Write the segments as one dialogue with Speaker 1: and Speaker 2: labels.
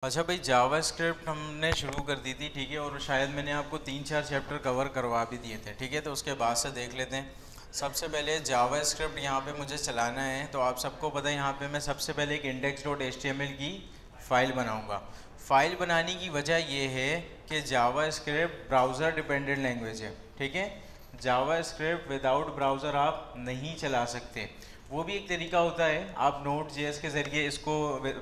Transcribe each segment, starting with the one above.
Speaker 1: अच्छा भाई, जावा स्क्रिप्ट हमने शुरू कर दी थी, ठीक है। और शायद मैंने आपको 3-4 चैप्टर कवर करवा भी दिए थे, ठीक है। तो उसके बाद से देख लेते हैं। सबसे पहले जावा स्क्रिप्ट यहाँ पे मुझे चलाना है, तो आप सबको पता है यहाँ पे मैं सबसे पहले एक index.html की फ़ाइल बनाऊँगा। फ़ाइल बनाने की वजह ये है कि जावा स्क्रिप्ट ब्राउज़र डिपेंडेंट लैंग्वेज है, ठीक है। जावा स्क्रिप्ट विदाउट ब्राउज़र आप नहीं चला सकते। वो भी एक तरीका होता है, आप नोट जेएस के ज़रिए इसको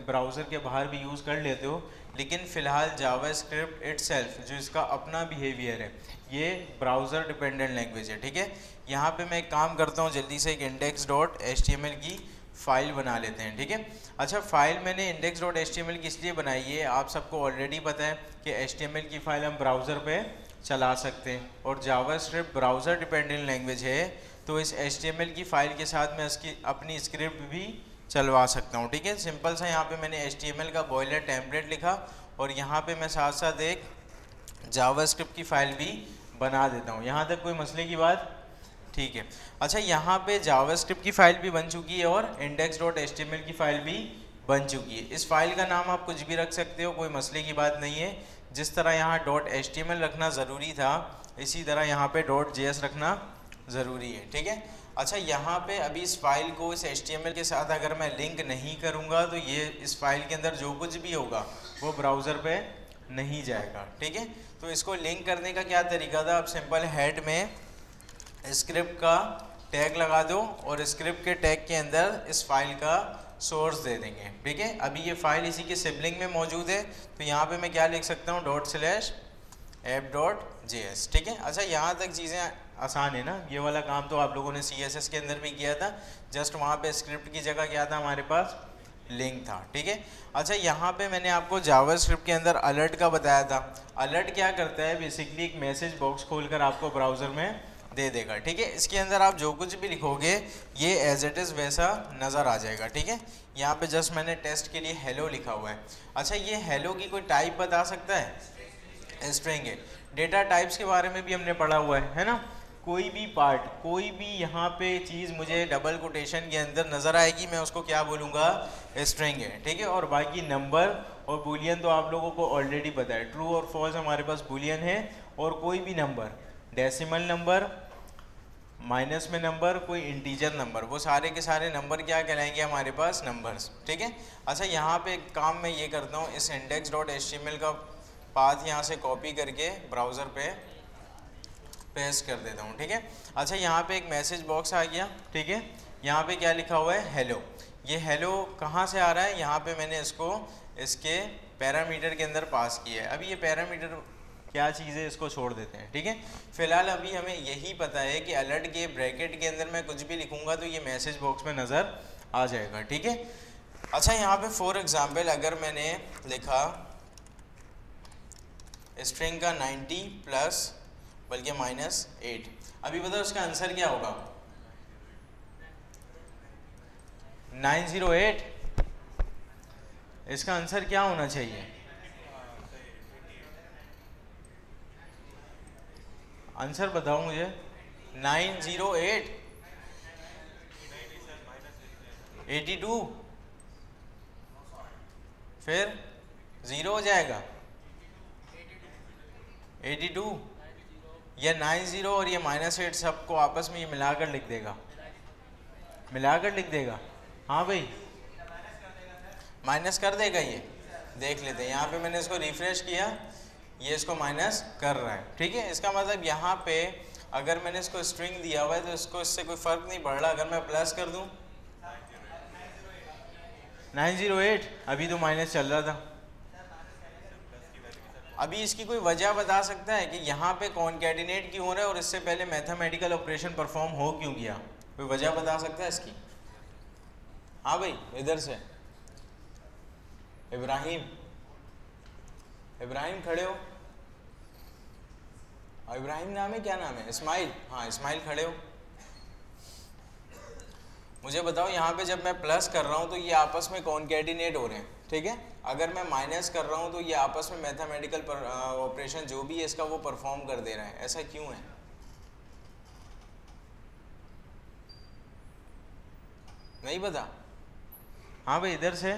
Speaker 1: ब्राउज़र के बाहर भी यूज़ कर लेते हो, लेकिन फ़िलहाल जावा स्क्रिप्ट इट्सेल्फ जो इसका अपना बिहेवियर है, ये ब्राउज़र डिपेंडेंट लैंग्वेज है, ठीक है। यहाँ पे मैं एक काम करता हूँ, जल्दी से एक index.html की फ़ाइल बना लेते हैं, ठीक है। अच्छा, फ़ाइल मैंने index.html की इसलिए बनाई है, आप सबको ऑलरेडी पता है कि HTML की फ़ाइल हम ब्राउज़र पे चला सकते हैं, और जावा स्क्रिप्ट ब्राउज़र डिपेंडेंट लैंग्वेज है, तो इस HTML की फ़ाइल के साथ मैं इसकी अपनी स्क्रिप्ट भी चलवा सकता हूँ, ठीक है। सिंपल सा यहाँ पे मैंने HTML का बॉयलर टेम्पलेट लिखा, और यहाँ पे मैं साथ साथ एक जावा स्क्रिप्ट की फ़ाइल भी बना देता हूँ। यहाँ तक कोई मसले की बात? ठीक है। अच्छा, यहाँ पे जावा स्क्रिप्ट की फ़ाइल भी बन चुकी है और index.html की फ़ाइल भी बन चुकी है। इस फाइल का नाम आप कुछ भी रख सकते हो, कोई मसले की बात नहीं है। जिस तरह यहाँ .html रखना ज़रूरी था, इसी तरह यहाँ पे .js रखना ज़रूरी है, ठीक है। अच्छा, यहाँ पे अभी इस फाइल को इस HTML के साथ अगर मैं लिंक नहीं करूँगा, तो ये इस फाइल के अंदर जो कुछ भी होगा वो ब्राउज़र पे नहीं जाएगा, ठीक है। तो इसको लिंक करने का क्या तरीका था, आप सिंपल हेड में स्क्रिप्ट का टैग लगा दो, और स्क्रिप्ट के टैग के अंदर इस फाइल का सोर्स दे देंगे, ठीक है। अभी ये फाइल इसी के सिबलिंग में मौजूद है, तो यहाँ पे मैं क्या लिख सकता हूँ, .app.js, ठीक है। अच्छा, यहाँ तक चीज़ें आसान है ना, ये वाला काम तो आप लोगों ने CSS के अंदर भी किया था, जस्ट वहाँ पे स्क्रिप्ट की जगह क्या था हमारे पास, लिंक था, ठीक है। अच्छा, यहाँ पे मैंने आपको जावा स्क्रिप्ट के अंदर अलर्ट का बताया था। अलर्ट क्या करता है, बेसिकली एक मैसेज बॉक्स खोलकर आपको ब्राउज़र में दे देगा, ठीक है। इसके अंदर आप जो कुछ भी लिखोगे ये एज इट इज़ वैसा नज़र आ जाएगा, ठीक है। यहाँ पे जस्ट मैंने टेस्ट के लिए हेलो लिखा हुआ है। अच्छा, ये हेलो की कोई टाइप बता सकता है? स्ट्रिंग है। डेटा टाइप्स के बारे में भी हमने पढ़ा हुआ है ना। कोई भी पार्ट, कोई भी यहाँ पे चीज़ मुझे डबल कोटेशन के अंदर नज़र आएगी, मैं उसको क्या बोलूँगा, स्ट्रिंग है, ठीक है। और बाकी नंबर और बूलियन तो आप लोगों को ऑलरेडी पता है, ट्रू और फॉल्स हमारे पास बूलियन है। और कोई भी नंबर, डेसिमल नंबर, माइनस में नंबर, कोई इंटीजर नंबर, वो सारे के सारे नंबर क्या कहलाएंगे हमारे पास, नंबर्स, ठीक है। अच्छा, यहाँ पे एक काम मैं ये करता हूँ, इस index.html का पाथ यहाँ से कॉपी करके ब्राउज़र पे पेस्ट कर देता हूँ, ठीक है। अच्छा, यहाँ पे एक मैसेज बॉक्स आ गया, ठीक है। यहाँ पे क्या लिखा हुआ है, हेलो। ये हेलो कहाँ से आ रहा है, यहाँ पे मैंने इसको इसके पैरामीटर के अंदर पास किया है। अभी ये पैरामीटर क्या चीज़ है, इसको छोड़ देते हैं, ठीक है। फिलहाल अभी हमें यही पता है कि अलर्ट के ब्रैकेट के अंदर मैं कुछ भी लिखूंगा तो ये मैसेज बॉक्स में नज़र आ जाएगा, ठीक है। अच्छा, यहाँ पे फॉर एग्जांपल अगर मैंने लिखा स्ट्रिंग का 90 प्लस बल्कि -8, अभी बताओ उसका आंसर क्या होगा, 908। इसका आंसर क्या होना चाहिए, आंसर बताओ मुझे। 908, 82, फिर ज़ीरो हो जाएगा, 82, या 90 और ये -8 सबको आपस में ये मिलाकर लिख देगा, मिलाकर लिख देगा। हाँ भाई, माइनस कर देगा ये। देख लेते हैं, यहाँ पे मैंने इसको रिफ्रेश किया, ये इसको माइनस कर रहा है, ठीक है। इसका मतलब यहाँ पे अगर मैंने इसको स्ट्रिंग दिया हुआ है तो इसको इससे कोई फ़र्क नहीं पड़ रहा। अगर मैं प्लस कर दूँ 908, अभी तो माइनस चल रहा था। अभी इसकी कोई वजह बता सकता है कि यहाँ पे कॉन्कैटिनेट क्यों हो रहा है और इससे पहले मैथमेटिकल ऑपरेशन परफॉर्म हो क्यों गया, कोई वजह बता सकता है इसकी? हाँ भाई, इधर से इब्राहिम, इब्राहिम खड़े हो। इब्राहिम नाम है, क्या नाम है, इस्माइल, हाँ इस्माइल खड़े हो। मुझे बताओ, यहाँ पे जब मैं प्लस कर रहा हूँ तो ये आपस में कॉन्कैटिनेट हो रहे हैं, ठीक है। अगर मैं माइनस कर रहा हूँ तो ये आपस में मैथमेटिकल ऑपरेशन जो भी है इसका वो परफॉर्म कर दे रहा है, ऐसा क्यों है? नहीं पता? हाँ भाई, इधर से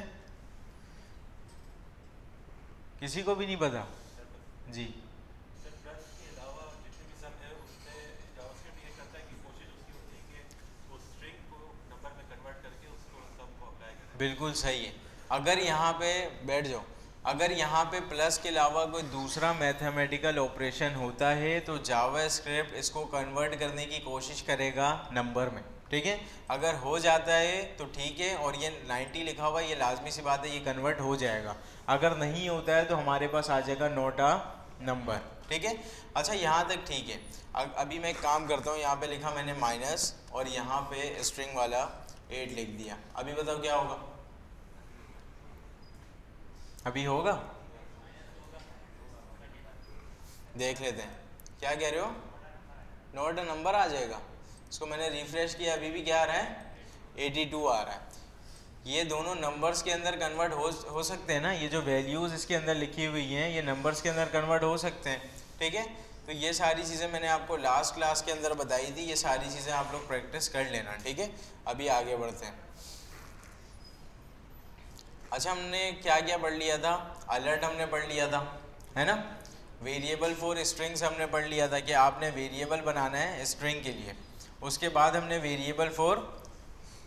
Speaker 1: किसी को भी नहीं पता जी? बिल्कुल सही है। अगर यहाँ पे बैठ जाओ, अगर यहाँ पे प्लस के अलावा कोई दूसरा मैथमेटिकल ऑपरेशन होता है तो जावा स्क्रिप्ट इसको कन्वर्ट करने की कोशिश करेगा नंबर में, ठीक है। अगर हो जाता है तो ठीक है, और ये 90 लिखा हुआ ये लाजमी सी बात है, ये कन्वर्ट हो जाएगा। अगर नहीं होता है तो हमारे पास आ जाएगा नॉट अ नंबर, ठीक है। अच्छा यहाँ तक ठीक है। अभी मैं एक काम करता हूँ, यहाँ पे लिखा मैंने माइनस और यहाँ पे स्ट्रिंग वाला 8 लिख दिया। अभी बताओ क्या होगा? अभी होगा? देख लेते हैं। क्या कह रहे हो? नॉट अ नंबर आ जाएगा। इसको मैंने रिफ्रेश किया, अभी भी क्या आ रहा है? 82 आ रहा है। ये दोनों नंबर्स के अंदर कन्वर्ट हो सकते हैं ना, ये जो वैल्यूज़ इसके अंदर लिखी हुई हैं ये नंबर्स के अंदर कन्वर्ट हो सकते हैं, ठीक है। तो ये सारी चीज़ें मैंने आपको लास्ट क्लास के अंदर बताई थी, ये सारी चीज़ें आप लोग प्रैक्टिस कर लेना, ठीक है। अभी आगे बढ़ते हैं। अच्छा हमने क्या क्या पढ़ लिया था? अलर्ट हमने पढ़ लिया था, है ना। वेरिएबल फॉर स्ट्रिंग्स हमने पढ़ लिया था कि आपने वेरिएबल बनाना है स्ट्रिंग के लिए। उसके बाद हमने वेरिएबल फॉर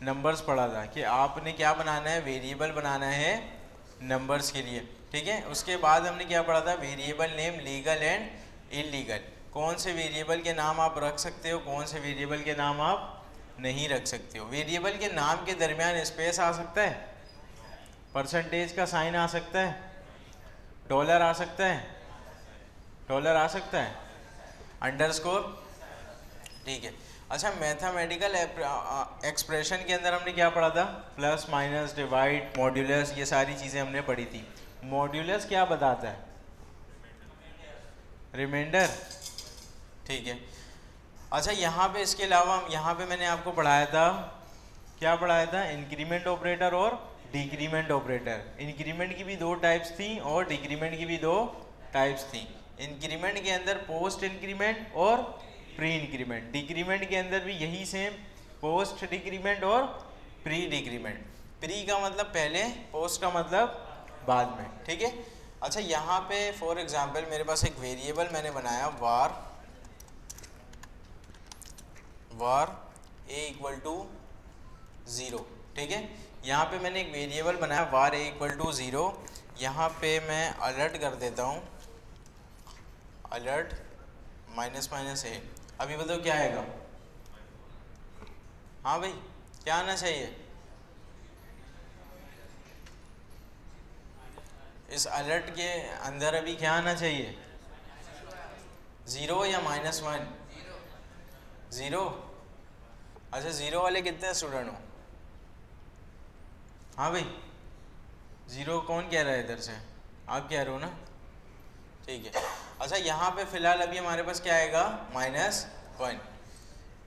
Speaker 1: नंबर्स पढ़ा था कि आपने क्या बनाना है, वेरिएबल बनाना है नंबर्स के लिए, ठीक है। उसके बाद हमने क्या पढ़ा था? Variable name legal and illegal. कौन से वेरिएबल के नाम आप रख सकते हो, कौन से वेरिएबल के नाम आप नहीं रख सकते हो। वेरिएबल के नाम के दरमियान स्पेस आ सकता है, परसेंटेज का साइन आ सकता है, डॉलर आ सकता है, डॉलर आ सकता है, अंडरस्कोर, ठीक है। अच्छा मैथमेटिकल एक्सप्रेशन के अंदर हमने क्या पढ़ा था? प्लस माइनस डिवाइड मॉड्यूलस, ये सारी चीज़ें हमने पढ़ी थी। मॉड्यूलस क्या बताता है? रिमाइंडर, ठीक है। अच्छा यहाँ पे इसके अलावा यहाँ पे मैंने आपको पढ़ाया था, क्या पढ़ाया था? इंक्रीमेंट ऑपरेटर और डिक्रीमेंट ऑपरेटर। इंक्रीमेंट की भी 2 टाइप्स थी और डिक्रीमेंट की भी 2 टाइप्स थी। इंक्रीमेंट के अंदर पोस्ट इंक्रीमेंट और प्री इंक्रीमेंट। डिक्रीमेंट के अंदर भी यही सेम, पोस्ट डिक्रीमेंट और प्री डिक्रीमेंट। प्री का मतलब पहले, पोस्ट का मतलब बाद में, ठीक है। अच्छा यहाँ पे फॉर एग्जांपल मेरे पास एक वेरिएबल मैंने बनाया var a इक्वल टू 0, ठीक है। यहाँ पे मैंने एक वेरिएबल बनाया var a इक्वल टू 0। यहाँ पे मैं अलर्ट कर देता हूँ, अलर्ट -a। अभी बताओ क्या आएगा? हाँ भाई क्या आना चाहिए? इस अलर्ट के अंदर अभी क्या आना चाहिए? 0 या -1? 0। अच्छा 0 वाले कितने स्टूडेंट हो? हाँ भाई 0 कौन कह रहा है इधर से? आप कह रहे हो ना, ठीक है। अच्छा यहाँ पे फ़िलहाल अभी हमारे पास क्या आएगा? -1।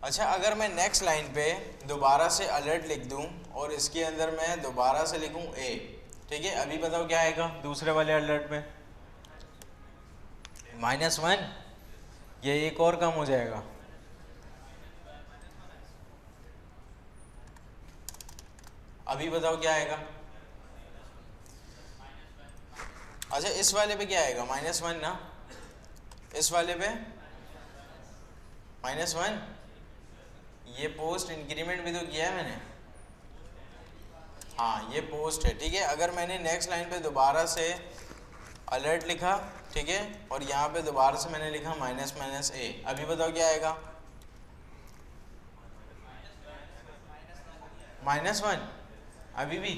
Speaker 1: अच्छा अगर मैं नेक्स्ट लाइन पे दोबारा से अलर्ट लिख दूँ और इसके अंदर मैं दोबारा से लिखूँ a, ठीक है। अभी बताओ क्या आएगा दूसरे वाले अलर्ट में? -1। ये एक और कम हो जाएगा, अभी बताओ क्या आएगा? अच्छा इस वाले पे क्या आएगा? -1 ना, इस वाले पे -1। ये पोस्ट इंक्रीमेंट भी तो किया है मैंने, हाँ ये पोस्ट है, ठीक है। अगर मैंने नेक्स्ट लाइन पे दोबारा से अलर्ट लिखा, ठीक है, और यहाँ पे दोबारा से मैंने लिखा -a, अभी बताओ क्या आएगा? -1 अभी भी।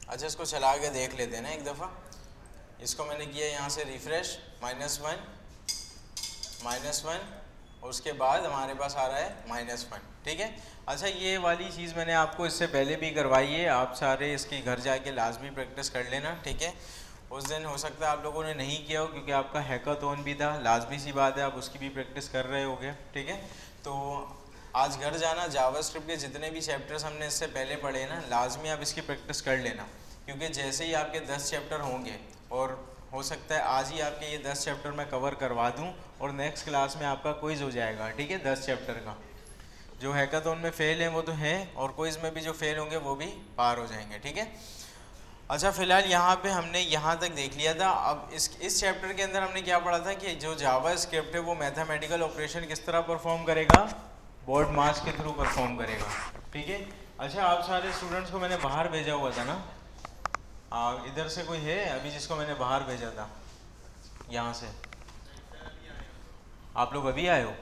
Speaker 1: अच्छा इसको चला के देख लेते हैं ना एक दफ़ा। इसको मैंने किया यहाँ से रिफ़्रेश, -1 और उसके बाद हमारे पास आ रहा है -1, ठीक है। अच्छा ये वाली चीज़ मैंने आपको इससे पहले भी करवाई है, आप सारे इसकी घर जाके लाजमी प्रैक्टिस कर लेना, ठीक है। उस दिन हो सकता है आप लोगों ने नहीं किया हो क्योंकि आपका हैकाथॉन भी था, लाजमी सी बात है आप उसकी भी प्रैक्टिस कर रहे होगे, ठीक है। तो आज घर जाना, जावास्क्रिप्ट के जितने भी चैप्टर्स हमने इससे पहले पढ़े ना, लाजमी आप इसकी प्रैक्टिस कर लेना, क्योंकि जैसे ही आपके 10 चैप्टर होंगे, और हो सकता है आज ही आपके ये 10 चैप्टर मैं कवर करवा दूं और नेक्स्ट क्लास में आपका क्विज़ हो जाएगा, ठीक है। 10 चैप्टर का जो हैकाथॉन में फ़ेल हैं वो तो हैं, और क्विज़ में भी जो फ़ेल होंगे वो भी पार हो जाएंगे, ठीक है। अच्छा फिलहाल यहाँ पे हमने यहाँ तक देख लिया था। अब इस चैप्टर के अंदर हमने क्या पढ़ा था कि जो जावा स्क्रिप्ट है वो मैथमेटिकल ऑपरेशन किस तरह परफॉर्म करेगा, बोर्ड मास के थ्रू परफॉर्म करेगा, ठीक है। अच्छा आप सारे स्टूडेंट्स को मैंने बाहर भेजा हुआ था ना, इधर से कोई है अभी जिसको मैंने बाहर भेजा था यहाँ से? आप लोग अभी आए हो?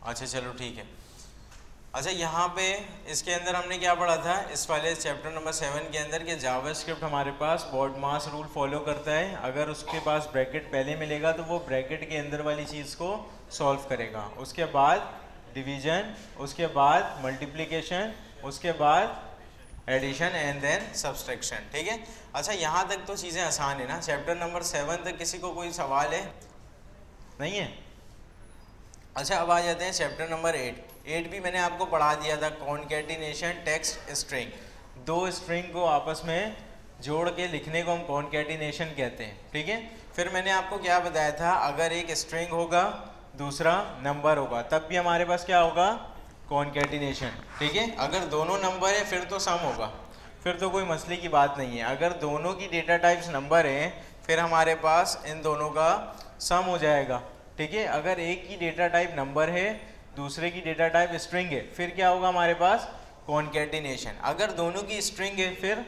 Speaker 1: अच्छा चलो ठीक है। अच्छा यहाँ पे इसके अंदर हमने क्या पढ़ा था इस वाले चैप्टर नंबर 7 के अंदर कि जावा स्क्रिप्ट हमारे पास बोर्ड मास रूल फॉलो करता है। अगर उसके पास ब्रैकेट पहले मिलेगा तो वो ब्रैकेट के अंदर वाली चीज़ को सॉल्व करेगा, उसके बाद डिवीजन, उसके बाद मल्टीप्लिकेशन, उसके बाद एडिशन एंड देन सब्सट्रैक्शन, ठीक है। अच्छा यहाँ तक तो चीज़ें आसान है ना। चैप्टर नंबर 7 तक किसी को कोई सवाल है? नहीं है? अच्छा अब आ जाते हैं चैप्टर नंबर 8 भी मैंने आपको पढ़ा दिया था, कॉन्कैटिनेशन टेक्स्ट स्ट्रिंग। दो स्ट्रिंग को आपस में जोड़ के लिखने को हम कॉन्कैटिनेशन कहते हैं, ठीक है। फिर मैंने आपको क्या बताया था, अगर एक स्ट्रिंग होगा दूसरा नंबर होगा तब भी हमारे पास क्या होगा, कॉन्कैटिनेशन, ठीक है। अगर दोनों नंबर है फिर तो सम होगा, फिर तो कोई मसले की बात नहीं है। अगर दोनों की डेटा टाइप्स नंबर हैं फिर हमारे पास इन दोनों का सम हो जाएगा, ठीक है। अगर एक की डेटा टाइप नंबर है दूसरे की डेटा टाइप स्ट्रिंग है फिर क्या होगा हमारे पास, कॉन्कैटिनेशन। अगर दोनों की स्ट्रिंग है फिर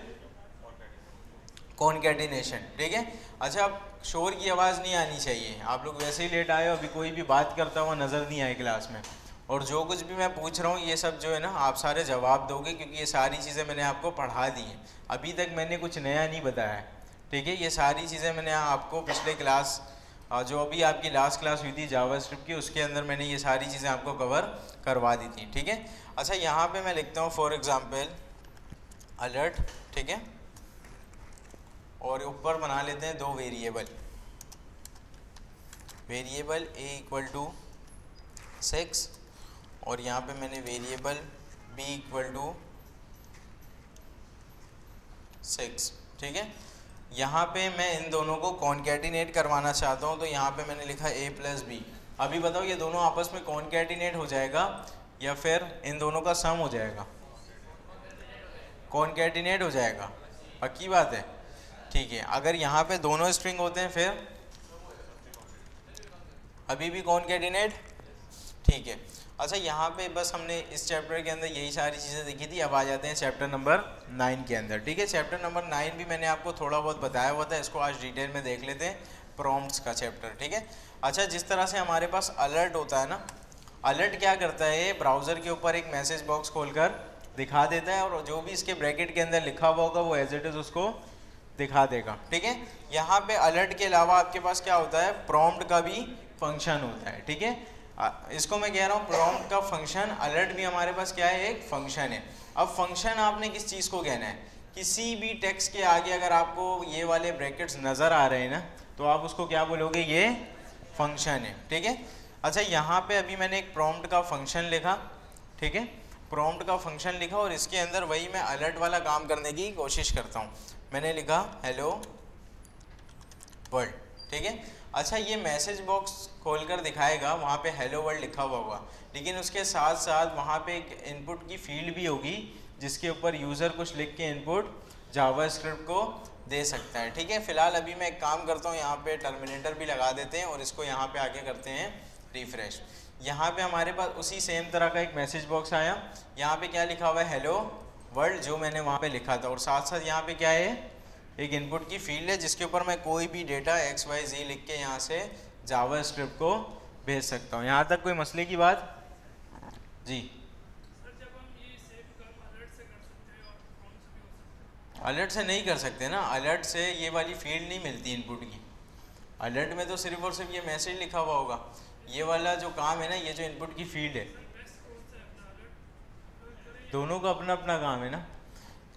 Speaker 1: कॉन्कैटिनेशन, ठीक है। अच्छा अब शोर की आवाज़ नहीं आनी चाहिए, आप लोग वैसे ही लेट आए हो, अभी कोई भी बात करता हुआ नज़र नहीं आए क्लास में। और जो कुछ भी मैं पूछ रहा हूँ ये सब जो है ना आप सारे जवाब दोगे, क्योंकि ये सारी चीज़ें मैंने आपको पढ़ा दी हैं, अभी तक मैंने कुछ नया नहीं बताया है, ठीक है। ये सारी चीज़ें मैंने आपको पिछले क्लास जो अभी आपकी लास्ट क्लास हुई थी जावा स्क्रिप्ट की उसके अंदर मैंने ये सारी चीज़ें आपको कवर करवा दी थी, ठीक है। अच्छा यहाँ पे मैं लिखता हूँ फॉर एग्ज़ाम्पल अलर्ट, ठीक है, और ऊपर बना लेते हैं दो variable, variable a equal to 6 और यहाँ पे मैंने वेरिएबल b इक्वल टू 6, ठीक है। यहाँ पे मैं इन दोनों को कॉन्कैटिनेट करवाना चाहता हूँ तो यहाँ पे मैंने लिखा a प्लस बी। अभी बताओ ये दोनों आपस में कॉन्कैटिनेट हो जाएगा या फिर इन दोनों का सम हो जाएगा? कॉन्कैटिनेट हो जाएगा, पक्की बात है, ठीक है। अगर यहाँ पे दोनों स्ट्रिंग होते हैं फिर अभी भी कॉन्कैटिनेट, ठीक है। अच्छा यहाँ पे बस हमने इस चैप्टर के अंदर यही सारी चीज़ें देखी थी। अब आ जाते हैं चैप्टर नंबर 9 के अंदर, ठीक है। चैप्टर नंबर 9 भी मैंने आपको थोड़ा बहुत बताया हुआ था, इसको आज डिटेल में देख लेते हैं, प्रॉम्प्ट्स का चैप्टर, ठीक है। अच्छा जिस तरह से हमारे पास अलर्ट होता है ना, अलर्ट क्या करता है, ब्राउज़र के ऊपर एक मैसेज बॉक्स खोलकर दिखा देता है और जो भी इसके ब्रैकेट के अंदर लिखा हुआ होगा वो एज इट इज़ उसको दिखा देगा, ठीक है। यहाँ पे अलर्ट के अलावा आपके पास क्या होता है, प्रॉम्प्ट का भी फंक्शन होता है, ठीक है। इसको मैं कह रहा हूँ प्रॉम्प्ट का फंक्शन, अलर्ट भी हमारे पास क्या है, एक फंक्शन है। अब फंक्शन आपने किस चीज़ को कहना है, किसी भी टेक्स्ट के आगे अगर आपको ये वाले ब्रैकेट्स नज़र आ रहे हैं ना तो आप उसको क्या बोलोगे, ये फंक्शन है, ठीक है। अच्छा यहाँ पे अभी मैंने एक प्रॉम्प्ट का फंक्शन लिखा, ठीक है, प्रॉम्प्ट का फंक्शन लिखा और इसके अंदर वही मैं अलर्ट वाला काम करने की कोशिश करता हूँ। मैंने लिखा हेलो वर्ल्ड, ठीक है। अच्छा ये मैसेज बॉक्स खोलकर दिखाएगा, वहाँ पे हेलो वर्ल्ड लिखा हुआ होगा, लेकिन उसके साथ साथ वहाँ पे एक इनपुट की फील्ड भी होगी जिसके ऊपर यूज़र कुछ लिख के इनपुट जावा स्क्रिप्ट को दे सकता है, ठीक है। फिलहाल अभी मैं एक काम करता हूँ, यहाँ पे टर्मिनेटर भी लगा देते हैं और इसको यहाँ पे आगे करते हैं रिफ्रेश। यहाँ पे हमारे पास उसी सेम तरह का एक मैसेज बॉक्स आया, यहाँ पे क्या लिखा हुआ है, हेलो वर्ल्ड, जो मैंने वहाँ पे लिखा था, और साथ साथ यहाँ पे क्या है, एक इनपुट की फील्ड है जिसके ऊपर मैं कोई भी डेटा XYZ लिख के यहाँ से जावा स्क्रिप्ट को भेज सकता हूँ। यहाँ तक कोई मसले की बात? जी
Speaker 2: सर, जब हम ये सेम काम अलर्ट से कर सकते हैं और प्रॉम्प्ट से भी हो सकता है?
Speaker 1: अलर्ट से नहीं कर सकते ना, अलर्ट से ये वाली फील्ड नहीं मिलती इनपुट की। अलर्ट में तो सिर्फ और सिर्फ ये मैसेज लिखा हुआ होगा, ये वाला जो काम है ना, ये जो इनपुट की फील्ड है, दोनों का अपना अपना काम है ना।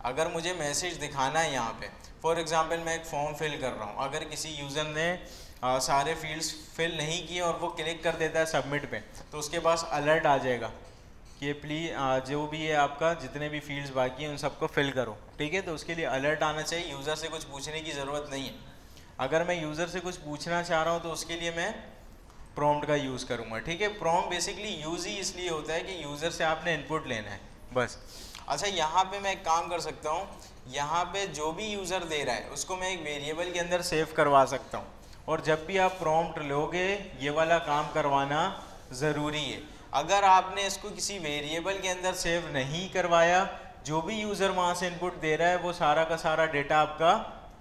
Speaker 1: अगर मुझे मैसेज दिखाना है यहाँ पे, फॉर एग्जांपल मैं एक फॉर्म फिल कर रहा हूँ, अगर किसी यूज़र ने सारे फील्ड्स फिल नहीं किए और वो क्लिक कर देता है सबमिट पे, तो उसके पास अलर्ट आ जाएगा कि प्लीज़ जो भी है आपका जितने भी फील्ड्स बाकी हैं उन सबको फिल करो, ठीक है। तो उसके लिए अलर्ट आना चाहिए, यूज़र से कुछ पूछने की ज़रूरत नहीं है। अगर मैं यूज़र से कुछ पूछना चाह रहा हूँ तो उसके लिए मैं प्रॉम्प्ट का यूज़ करूँगा, ठीक है। प्रॉम्प्ट बेसिकली यूज़ ही इसलिए होता है कि यूज़र से आपने इनपुट लेना है, बस। अच्छा यहाँ पे मैं एक काम कर सकता हूँ, यहाँ पे जो भी यूज़र दे रहा है उसको मैं एक वेरिएबल के अंदर सेव करवा सकता हूँ, और जब भी आप प्रॉम्प्ट लोगे ये वाला काम करवाना ज़रूरी है। अगर आपने इसको किसी वेरिएबल के अंदर सेव नहीं करवाया, जो भी यूज़र वहाँ से इनपुट दे रहा है वो सारा का सारा डेटा आपका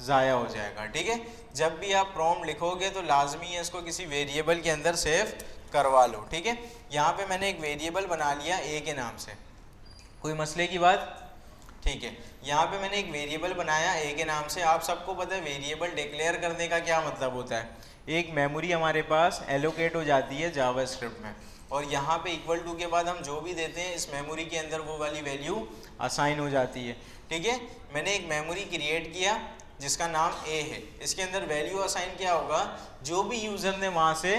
Speaker 1: ज़ाया हो जाएगा। ठीक है, जब भी आप प्रॉम्प्ट लिखोगे तो लाजमी है इसको किसी वेरिएबल के अंदर सेव करवा लो। ठीक है, यहाँ पे मैंने एक वेरिएबल बना लिया ए के नाम से, कोई मसले की बात? ठीक है, यहाँ पे मैंने एक वेरिएबल बनाया ए के नाम से। आप सबको पता है वेरिएबल डिक्लेयर करने का क्या मतलब होता है, एक मेमोरी हमारे पास एलोकेट हो जाती है जावास्क्रिप्ट में, और यहाँ पे इक्वल टू के बाद हम जो भी देते हैं इस मेमोरी के अंदर वो वाली वैल्यू असाइन हो जाती है। ठीक है, मैंने एक मेमोरी क्रिएट किया जिसका नाम ए है, इसके अंदर वैल्यू असाइन क्या होगा, जो भी यूज़र ने वहाँ से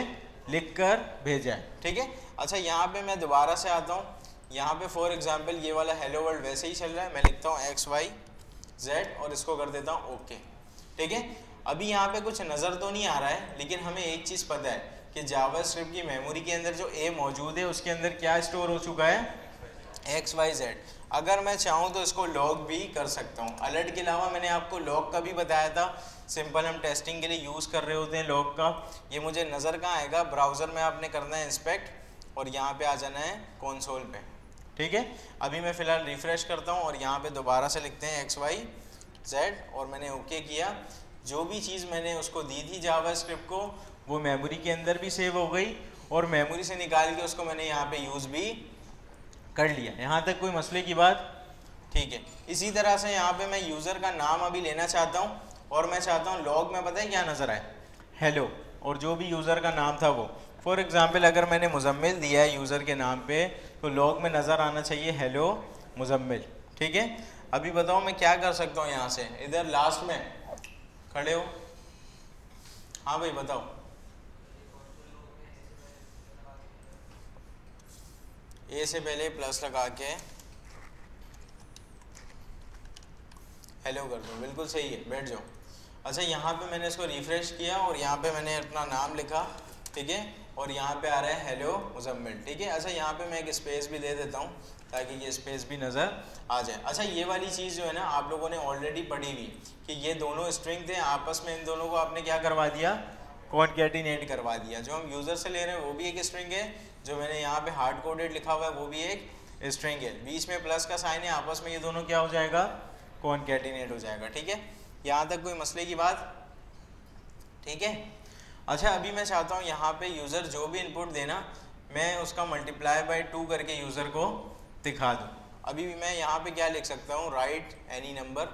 Speaker 1: लिख कर भेजा है। ठीक है, अच्छा यहाँ पे मैं दोबारा से आता हूँ, यहाँ पे फॉर एग्जांपल ये वाला हेलो वर्ल्ड वैसे ही चल रहा है, मैं लिखता हूँ XYZ और इसको कर देता हूँ ओके। ठीक है, अभी यहाँ पे कुछ नज़र तो नहीं आ रहा है, लेकिन हमें एक चीज़ पता है कि जावास्क्रिप्ट की मेमोरी के अंदर जो ए मौजूद है उसके अंदर क्या स्टोर हो चुका है, XYZ। अगर मैं चाहूँ तो इसको लॉग भी कर सकता हूँ। अलर्ट के अलावा मैंने आपको लॉग का भी बताया था, सिंपल हम टेस्टिंग के लिए यूज़ कर रहे होते हैं लॉग का। ये मुझे नज़र कहाँ आएगा, ब्राउज़र में आपने करना है इंस्पेक्ट और यहाँ पे आ जाना है कंसोल पे। ठीक है, अभी मैं फ़िलहाल रिफ़्रेश करता हूँ और यहाँ पे दोबारा से लिखते हैं XYZ और मैंने ओके किया। जो भी चीज़ मैंने उसको दी थी जावास्क्रिप्ट को वो मेमोरी के अंदर भी सेव हो गई और मेमोरी से निकाल के उसको मैंने यहाँ पे यूज़ भी कर लिया। यहाँ तक कोई मसले की बात? ठीक है, इसी तरह से यहाँ पे मैं यूज़र का नाम अभी लेना चाहता हूँ और मैं चाहता हूँ लॉग में पता है क्या नज़र आए, हेलो, और जो भी यूज़र का नाम था वो, फॉर एग्ज़ाम्पल अगर मैंने मुजम्मिल दिया है यूज़र के नाम पे तो लॉग में नज़र आना चाहिए हेलो मुजम्मिल। ठीक है, अभी बताओ मैं क्या कर सकता हूँ, यहाँ से इधर लास्ट में खड़े हो, हाँ भाई बताओ। ए से पहले प्लस लगा के हेलो कर दो, बिल्कुल सही है, बैठ जाओ। अच्छा यहाँ पे मैंने इसको रिफ़्रेश किया और यहाँ पे मैंने अपना नाम लिखा, ठीक है, और यहाँ पे आ रहा है हेलो मुजम्मिल। ठीक है, अच्छा यहाँ पे मैं एक स्पेस भी दे देता हूँ ताकि ये स्पेस भी नज़र आ जाए। अच्छा ये वाली चीज़ जो है ना आप लोगों ने ऑलरेडी पढ़ी हुई कि ये दोनों स्ट्रिंग थे, आपस में इन दोनों को आपने क्या करवा दिया, कॉनकैटिनेट करवा दिया। जो हम यूज़र से ले रहे हैं वो भी एक स्ट्रिंग है, जो मैंने यहाँ पे हार्ड कोडेड लिखा हुआ है वो भी एक स्ट्रिंग है, बीच में प्लस का साइन है, आपस में ये दोनों क्या हो जाएगा, कॉनकैटिनेट हो जाएगा। ठीक है, यहाँ तक कोई मसले की बात? ठीक है, अच्छा अभी मैं चाहता हूँ यहाँ पे यूज़र जो भी इनपुट देना मैं उसका मल्टीप्लाई बाय 2 करके यूज़र को दिखा दूँ। अभी भी मैं यहाँ पे क्या लिख सकता हूँ, राइट एनी नंबर,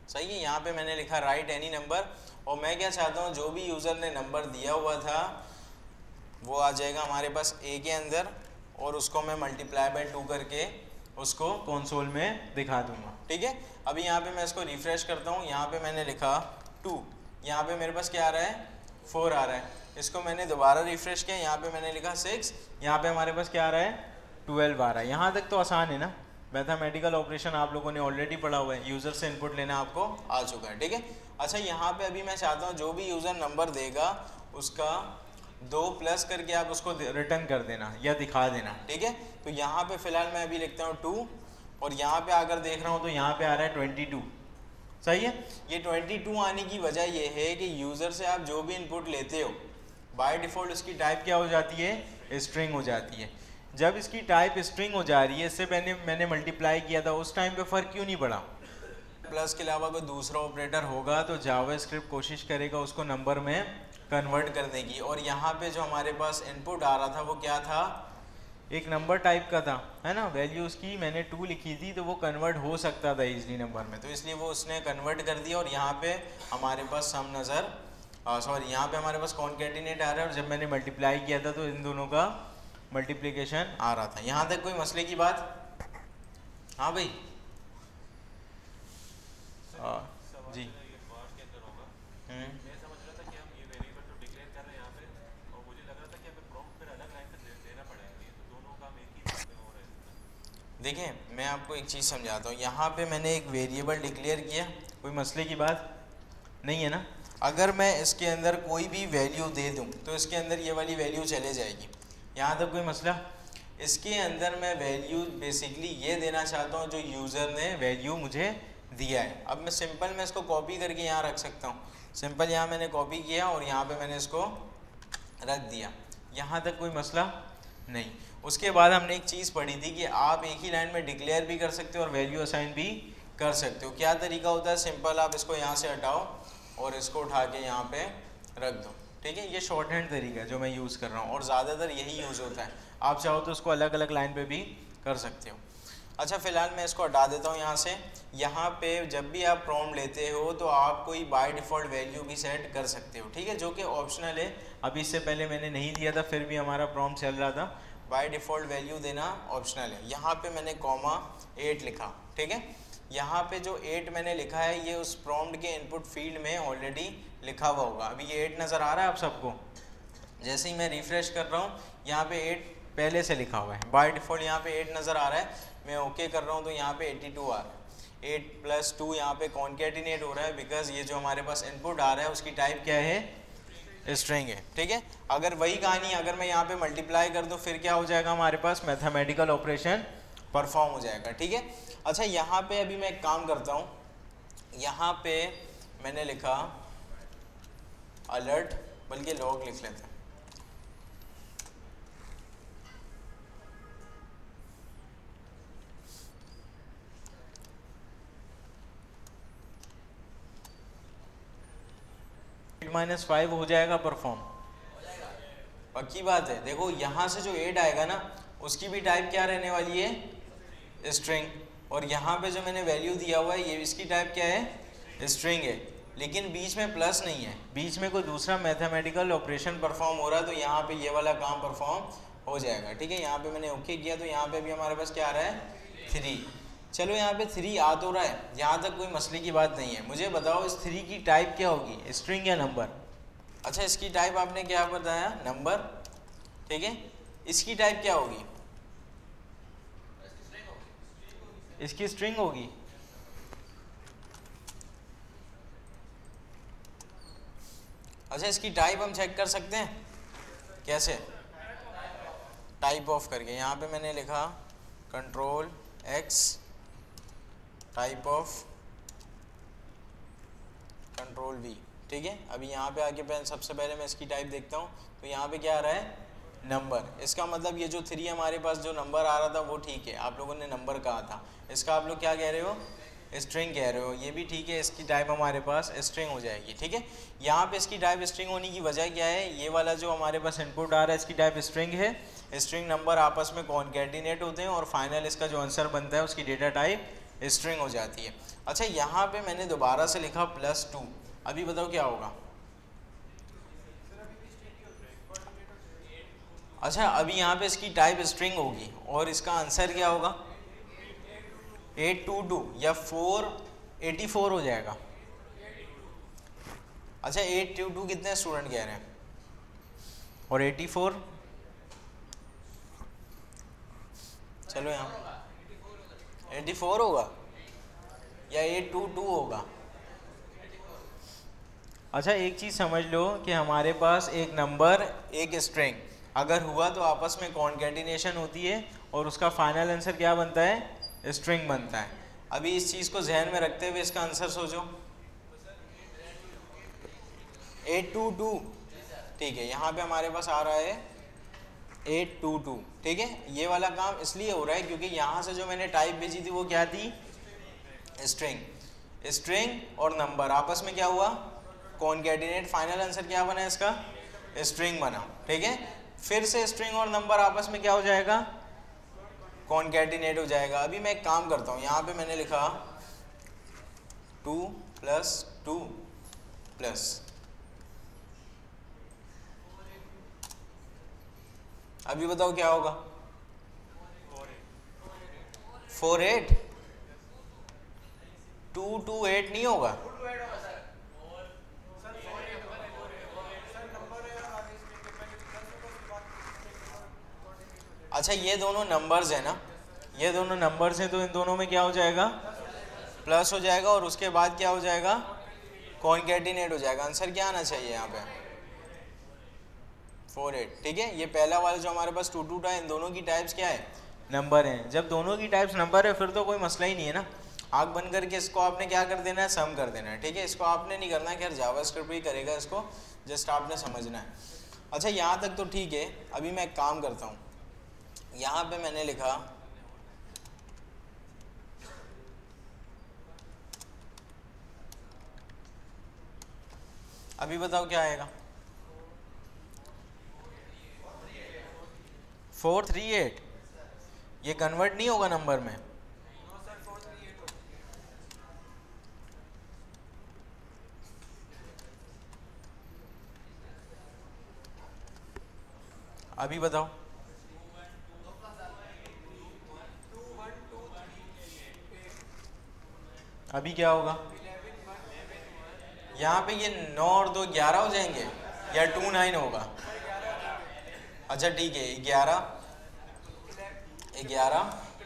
Speaker 1: सही है, यहाँ पे मैंने लिखा राइट एनी नंबर, और मैं क्या चाहता हूँ जो भी यूज़र ने नंबर दिया हुआ था वो आ जाएगा हमारे पास ए के अंदर और उसको मैं मल्टीप्लाई बाय 2 करके उसको कंसोल में दिखा दूंगा। ठीक है, अभी यहाँ पे मैं इसको रिफ़्रेश करता हूँ, यहाँ पे मैंने लिखा 2, यहाँ पे मेरे पास क्या आ रहा है, 4 आ रहा है। इसको मैंने दोबारा रिफ़्रेश किया, यहाँ पे मैंने लिखा 6, यहाँ पे हमारे पास क्या आ रहा है, 12 आ रहा है। यहाँ तक तो आसान है ना, मैथमेटिकल ऑपरेशन आप लोगों ने ऑलरेडी पढ़ा हुआ है, यूज़र से इनपुट लेना आपको आ चुका है। ठीक है, अच्छा यहाँ पे अभी मैं चाहता हूँ जो भी यूज़र नंबर देगा उसका 2 प्लस करके आप उसको रिटर्न कर देना या दिखा देना। ठीक है, तो यहाँ पे फ़िलहाल मैं अभी लिखता हूँ 2 और यहाँ पे आकर देख रहा हूँ तो यहाँ पे आ रहा है 22। सही है, ये 22 आने की वजह ये है कि यूज़र से आप जो भी इनपुट लेते हो बाय डिफ़ॉल्ट इसकी टाइप क्या हो जाती है, स्ट्रिंग हो जाती है। जब इसकी टाइप स्ट्रिंग हो जा रही है, इससे मैंने मल्टीप्लाई किया था, उस टाइम पे फ़र्क क्यों नहीं पड़ा? प्लस के अलावा कोई दूसरा ऑपरेटर होगा तो जावास्क्रिप्ट कोशिश करेगा उसको नंबर में कन्वर्ट करने की, और यहाँ पे जो हमारे पास इनपुट आ रहा था वो क्या था, एक नंबर टाइप का था, है ना, वैल्यू उसकी मैंने 2 लिखी थी तो वो कन्वर्ट हो सकता था इजली नंबर में, तो इसलिए वो उसने कन्वर्ट कर दिया और यहाँ पे हमारे पास सम नज़र सॉरी यहाँ पे हमारे पास कॉनकैटिनेट आ रहा है, और जब मैंने मल्टीप्लाई किया था तो इन दोनों का मल्टीप्लिकेशन आ रहा था। यहाँ तक कोई मसले की बात? हाँ भाई जी, देखिए मैं आपको एक चीज़ समझाता हूँ। यहाँ पे मैंने एक वेरिएबल डिक्लेयर किया, कोई मसले की बात नहीं है ना। अगर मैं इसके अंदर कोई भी वैल्यू दे दूँ तो इसके अंदर ये वाली वैल्यू चले जाएगी, यहाँ तक कोई मसला? इसके अंदर मैं वैल्यू बेसिकली ये देना चाहता हूँ जो यूज़र ने वैल्यू मुझे दिया है। अब मैं सिंपल मैं इसको कॉपी करके यहाँ रख सकता हूँ। सिंपल यहाँ मैंने कॉपी किया और यहाँ पे मैंने इसको रख दिया, यहाँ तक कोई मसला नहीं। उसके बाद हमने एक चीज़ पढ़ी थी कि आप एक ही लाइन में डिक्लेयर भी कर सकते हो और वैल्यू असाइन भी कर सकते हो। क्या तरीका होता है? सिंपल आप इसको यहाँ से हटाओ और इसको उठा के यहाँ पे रख दो, ठीक है। ये शॉर्ट हैंड तरीका है जो मैं यूज़ कर रहा हूँ और ज़्यादातर यही यूज़ होता है। आप चाहो तो उसको अलग अलग लाइन पे भी कर सकते हो। अच्छा, फ़िलहाल मैं इसको हटा देता हूँ यहाँ से। यहाँ पे जब भी आप प्रॉम्प्ट लेते हो तो आप कोई बाय डिफ़ॉल्ट वैल्यू भी सेट कर सकते हो, ठीक है, जो कि ऑप्शनल है। अभी इससे पहले मैंने नहीं दिया था, फिर भी हमारा प्रॉम्प्ट चल रहा था। बाय डिफ़ॉल्ट वैल्यू देना ऑप्शनल है। यहाँ पे मैंने (8) लिखा, ठीक है। यहाँ पे जो 8 मैंने लिखा है ये उस प्रॉम्प्ट के इनपुट फील्ड में ऑलरेडी लिखा हुआ होगा। अभी ये 8 नज़र आ रहा है आप सबको? जैसे ही मैं रिफ़्रेश कर रहा हूँ यहाँ पे 8 पहले से लिखा हुआ है। बाय डिफ़ॉल्ट यहाँ पे 8 नज़र आ रहा है। मैं ओके कर रहा हूँ तो यहाँ पे 82 आ रहा है। 8 + 2 यहाँ पे कॉन्केटिनेट हो रहा है, बिकॉज ये जो हमारे पास इनपुट आ रहा है उसकी टाइप क्या है? स्ट्रिंग है, ठीक है। अगर वही कहानी अगर मैं यहाँ पे मल्टीप्लाई कर दूँ फिर क्या हो जाएगा? हमारे पास मैथमेटिकल ऑपरेशन परफॉर्म हो जाएगा, ठीक है। अच्छा, यहाँ पे अभी मैं एक काम करता हूँ। यहाँ पे मैंने लिखा अलर्ट, बल्कि लॉग लिख लेते हैं। -5 हो जाएगा परफॉर्म, पक्की बात है। देखो यहाँ से जो 8 आएगा ना उसकी भी टाइप क्या रहने वाली है? स्ट्रिंग। और यहाँ पे जो मैंने वैल्यू दिया हुआ है ये इसकी टाइप क्या है? स्ट्रिंग है। लेकिन बीच में प्लस नहीं है, बीच में कोई दूसरा मैथमेटिकल ऑपरेशन परफॉर्म हो रहा है, तो यहाँ पे ये वाला काम परफॉर्म हो जाएगा, ठीक है। यहाँ पे मैंने ओके किया तो यहाँ पे भी हमारे पास क्या आ रहा है? 3। चलो यहाँ पे 3 आ तो रहा है, यहाँ तक कोई मसले की बात नहीं है। मुझे बताओ इस 3 की टाइप क्या होगी? स्ट्रिंग या नंबर? अच्छा, इसकी टाइप आपने क्या बताया? नंबर, ठीक है। इसकी टाइप क्या होगी? इसकी स्ट्रिंग होगी। अच्छा, इसकी टाइप हम चेक कर सकते हैं, कैसे? टाइप ऑफ करके यहाँ पे मैंने लिखा Ctrl+X टाइप ऑफ Ctrl+V, ठीक है। अभी यहाँ पे आके सबसे पहले मैं इसकी टाइप देखता हूँ तो यहाँ पे क्या आ रहा है? नंबर। इसका मतलब ये जो 3 हमारे पास जो नंबर आ रहा था वो ठीक है, आप लोगों ने नंबर कहा था। इसका आप लोग क्या कह रहे हो? स्ट्रिंग कह रहे हो, ये भी ठीक है। इसकी टाइप हमारे पास स्ट्रिंग हो जाएगी, ठीक है। यहाँ पे इसकी टाइप स्ट्रिंग होने की वजह क्या है? ये वाला जो हमारे पास इनपुट आ रहा है इसकी टाइप स्ट्रिंग है। स्ट्रिंग नंबर आपस में कॉन्केटिनेट होते हैं और फाइनल इसका जो आंसर बनता है उसकी डेटा टाइप स्ट्रिंग हो जाती है। अच्छा, यहाँ पे मैंने दोबारा से लिखा +2। अभी बताओ क्या होगा? अच्छा, अभी यहाँ पे इसकी टाइप स्ट्रिंग होगी और इसका आंसर क्या होगा? 822 या 484 हो जाएगा। अच्छा, 822 कितने स्टूडेंट कह रहे हैं? और 84? चलो यहाँ 84 होगा या 822 होगा? अच्छा, एक चीज़ समझ लो कि हमारे पास एक नंबर एक स्ट्रिंग अगर हुआ तो आपस में कॉन्केटिनेशन होती है और उसका फाइनल आंसर क्या बनता है? स्ट्रिंग बनता है। अभी इस चीज़ को जहन में रखते हुए इसका आंसर सोचो। 822, ठीक है। यहाँ पे हमारे पास आ रहा है 822, ठीक है। ये वाला काम इसलिए हो रहा है क्योंकि यहाँ से जो मैंने टाइप भेजी थी वो क्या थी? स्ट्रिंग। स्ट्रिंग और नंबर आपस में क्या हुआ? कॉन्केटिनेट। फाइनल आंसर क्या बना इसका? स्ट्रिंग बना, ठीक है। फिर से स्ट्रिंग और नंबर आपस में क्या हो जाएगा? कॉन्केटिनेट हो जाएगा। अभी मैं एक काम करता हूँ, यहाँ पे मैंने लिखा 2 + 2 +। अभी बताओ क्या होगा? 48? 228 नहीं होगा? अच्छा, ये दोनों नंबर्स है ना, ये दोनों नंबर्स हैं तो इन दोनों में क्या हो जाएगा? प्लस हो जाएगा और उसके बाद क्या हो जाएगा? कॉन्केटिनेट हो जाएगा। आंसर क्या आना चाहिए यहाँ पे? 4 8, ठीक है। ये पहला वाला जो हमारे पास 2 2 था, इन दोनों की टाइप्स क्या है, नंबर हैं। जब दोनों की टाइप्स नंबर है फिर तो कोई मसला ही नहीं है ना, आग बंद करके इसको आपने क्या कर देना है, सम कर देना है, ठीक है। इसको आपने नहीं करना है, खैर जावास्क्रिप्ट ही करेगा इसको, जस्ट आपने समझना है। अच्छा यहाँ तक तो ठीक है। अभी मैं एक काम करता हूँ, यहाँ पे मैंने लिखा अभी बताओ क्या आएगा, 438, ये कन्वर्ट नहीं होगा नंबर में, अभी बताओ। अभी क्या होगा, यहाँ पे ये 9 और 2 11 हो जाएंगे या 2 9 होगा। अच्छा ठीक है, 11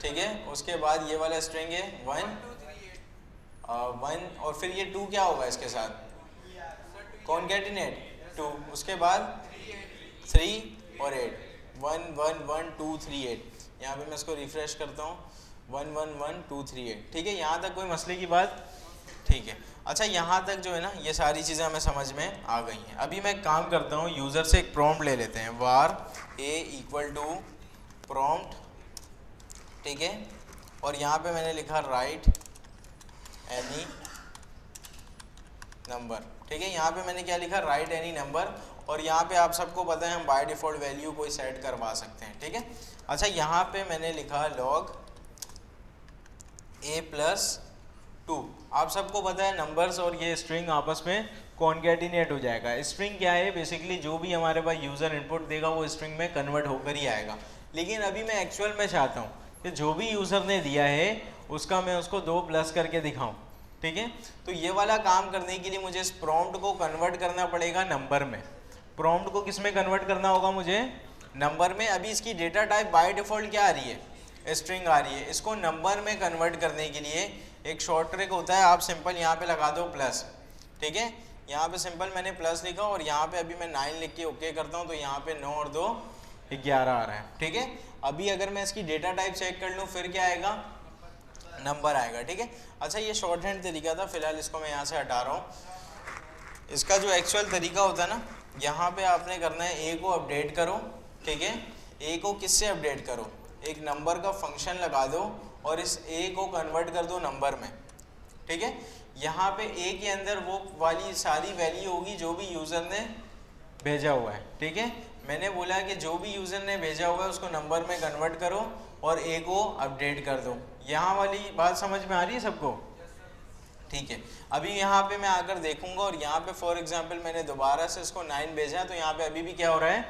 Speaker 1: ठीक है। उसके बाद ये वाला स्ट्रिंग है 1 1 और फिर ये 2 क्या होगा इसके साथ, कॉन्कैटिनेट 2, उसके बाद 3 और 8, 1 1 1 2 3 8। यहाँ पे मैं इसको रिफ्रेश करता हूँ, 1 1 1 2 3 8, ठीक है। यहाँ तक कोई मसले की बात, ठीक है। अच्छा यहाँ तक जो है ना, ये सारी चीज़ें हमें समझ में आ गई हैं। अभी मैं एक काम करता हूँ, यूज़र से एक प्रॉम्प्ट ले लेते हैं, var a equal to prompt, ठीक है। और यहाँ पे मैंने लिखा राइट एनी नंबर, ठीक है। यहाँ पे मैंने क्या लिखा, राइट एनी नंबर। और यहाँ पे आप सबको पता है हम बाय डिफ़ॉल्ट वैल्यू कोई सेट करवा सकते हैं, ठीक है। अच्छा यहाँ पे मैंने लिखा log a प्लस 2। आप सबको पता है नंबर्स और ये स्ट्रिंग आपस में कॉन्कैटिनेट हो जाएगा। स्ट्रिंग क्या है, बेसिकली जो भी हमारे पास यूज़र इनपुट देगा वो स्ट्रिंग में कन्वर्ट होकर ही आएगा। लेकिन अभी मैं एक्चुअल में चाहता हूँ कि जो भी यूज़र ने दिया है उसका मैं उसको 2 प्लस करके दिखाऊँ, ठीक है। तो ये वाला काम करने के लिए मुझे इस प्रॉम्प्ट को कन्वर्ट करना पड़ेगा नंबर में। प्रॉम्प्ट को किस में कन्वर्ट करना होगा मुझे, नंबर में। अभी इसकी डेटा टाइप बाय डिफ़ॉल्ट क्या आ रही है, स्ट्रिंग आ रही है। इसको नंबर में कन्वर्ट करने के लिए एक शॉर्ट ट्रिक होता है, आप सिंपल यहाँ पे लगा दो प्लस, ठीक है। यहाँ पे सिंपल मैंने प्लस लिखा और यहाँ पे अभी मैं 9 लिख के ओके करता हूँ, तो यहाँ पे 9 और 2 11 आ रहा है, ठीक है। अभी अगर मैं इसकी डेटा टाइप चेक कर लूँ फिर क्या आएगा, नंबर आएगा, ठीक है। अच्छा ये शॉर्ट हैंड तरीका था, फिलहाल इसको मैं यहाँ से हटा रहा हूँ। इसका जो एक्चुअल तरीका होता है ना, यहाँ पे आपने करना है ए को अपडेट करो, ठीक है। ए को किससे अपडेट करो, एक नंबर का फंक्शन लगा दो और इस ए को कन्वर्ट कर दो नंबर में, ठीक है। यहाँ पे ए के अंदर वो वाली सारी वैल्यू होगी जो भी यूज़र ने भेजा हुआ है, ठीक है। मैंने बोला कि जो भी यूज़र ने भेजा हुआ है उसको नंबर में कन्वर्ट करो और ए को अपडेट कर दो। यहाँ वाली बात समझ में आ रही है सबको, ठीक है। अभी यहाँ पे मैं आकर देखूंगा और यहाँ पे फॉर एग्जांपल मैंने दोबारा से इसको 9 भेजा है, तो यहाँ पे अभी भी क्या हो रहा है,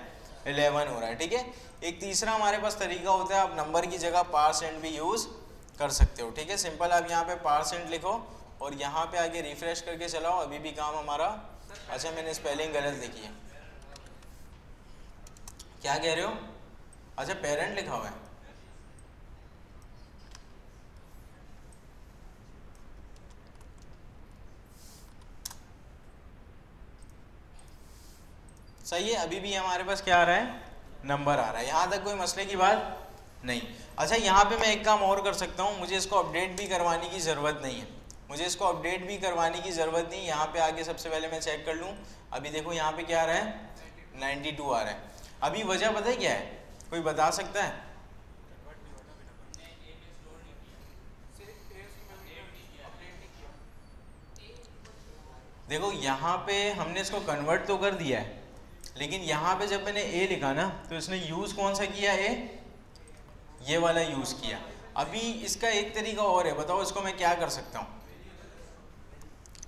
Speaker 1: 11 हो रहा है, ठीक है। एक तीसरा हमारे पास तरीका होता है, आप नंबर की जगह % भी यूज़ कर सकते हो, ठीक है। सिंपल आप यहाँ पे % लिखो और यहाँ पे आगे रिफ्रेश करके चलाओ, अभी भी काम हमारा। अच्छा मैंने स्पेलिंग गलत लिखी है, क्या कह रहे हो, अच्छा पेरेंट लिखा हुआ है, सही है। अभी भी हमारे पास क्या आ रहा है, नंबर आ रहा है, यहाँ तक कोई मसले की बात नहीं। अच्छा यहाँ पे मैं एक काम और कर सकता हूँ, मुझे इसको अपडेट भी करवाने की ज़रूरत नहीं है, मुझे इसको अपडेट भी करवाने की ज़रूरत नहीं। यहाँ पे आगे सबसे पहले मैं चेक कर लूँ, अभी देखो यहाँ पे क्या आ रहा है, 92 आ रहा है। अभी वजह पता है क्या है, कोई बता सकता है, देखो यहाँ पे हमने इसको कन्वर्ट तो कर दिया है, लेकिन यहाँ पे जब मैंने ए लिखा ना तो इसने यूज़ कौन सा किया, ये वाला यूज़ किया। अभी इसका एक तरीका और है, बताओ इसको मैं क्या कर सकता हूँ,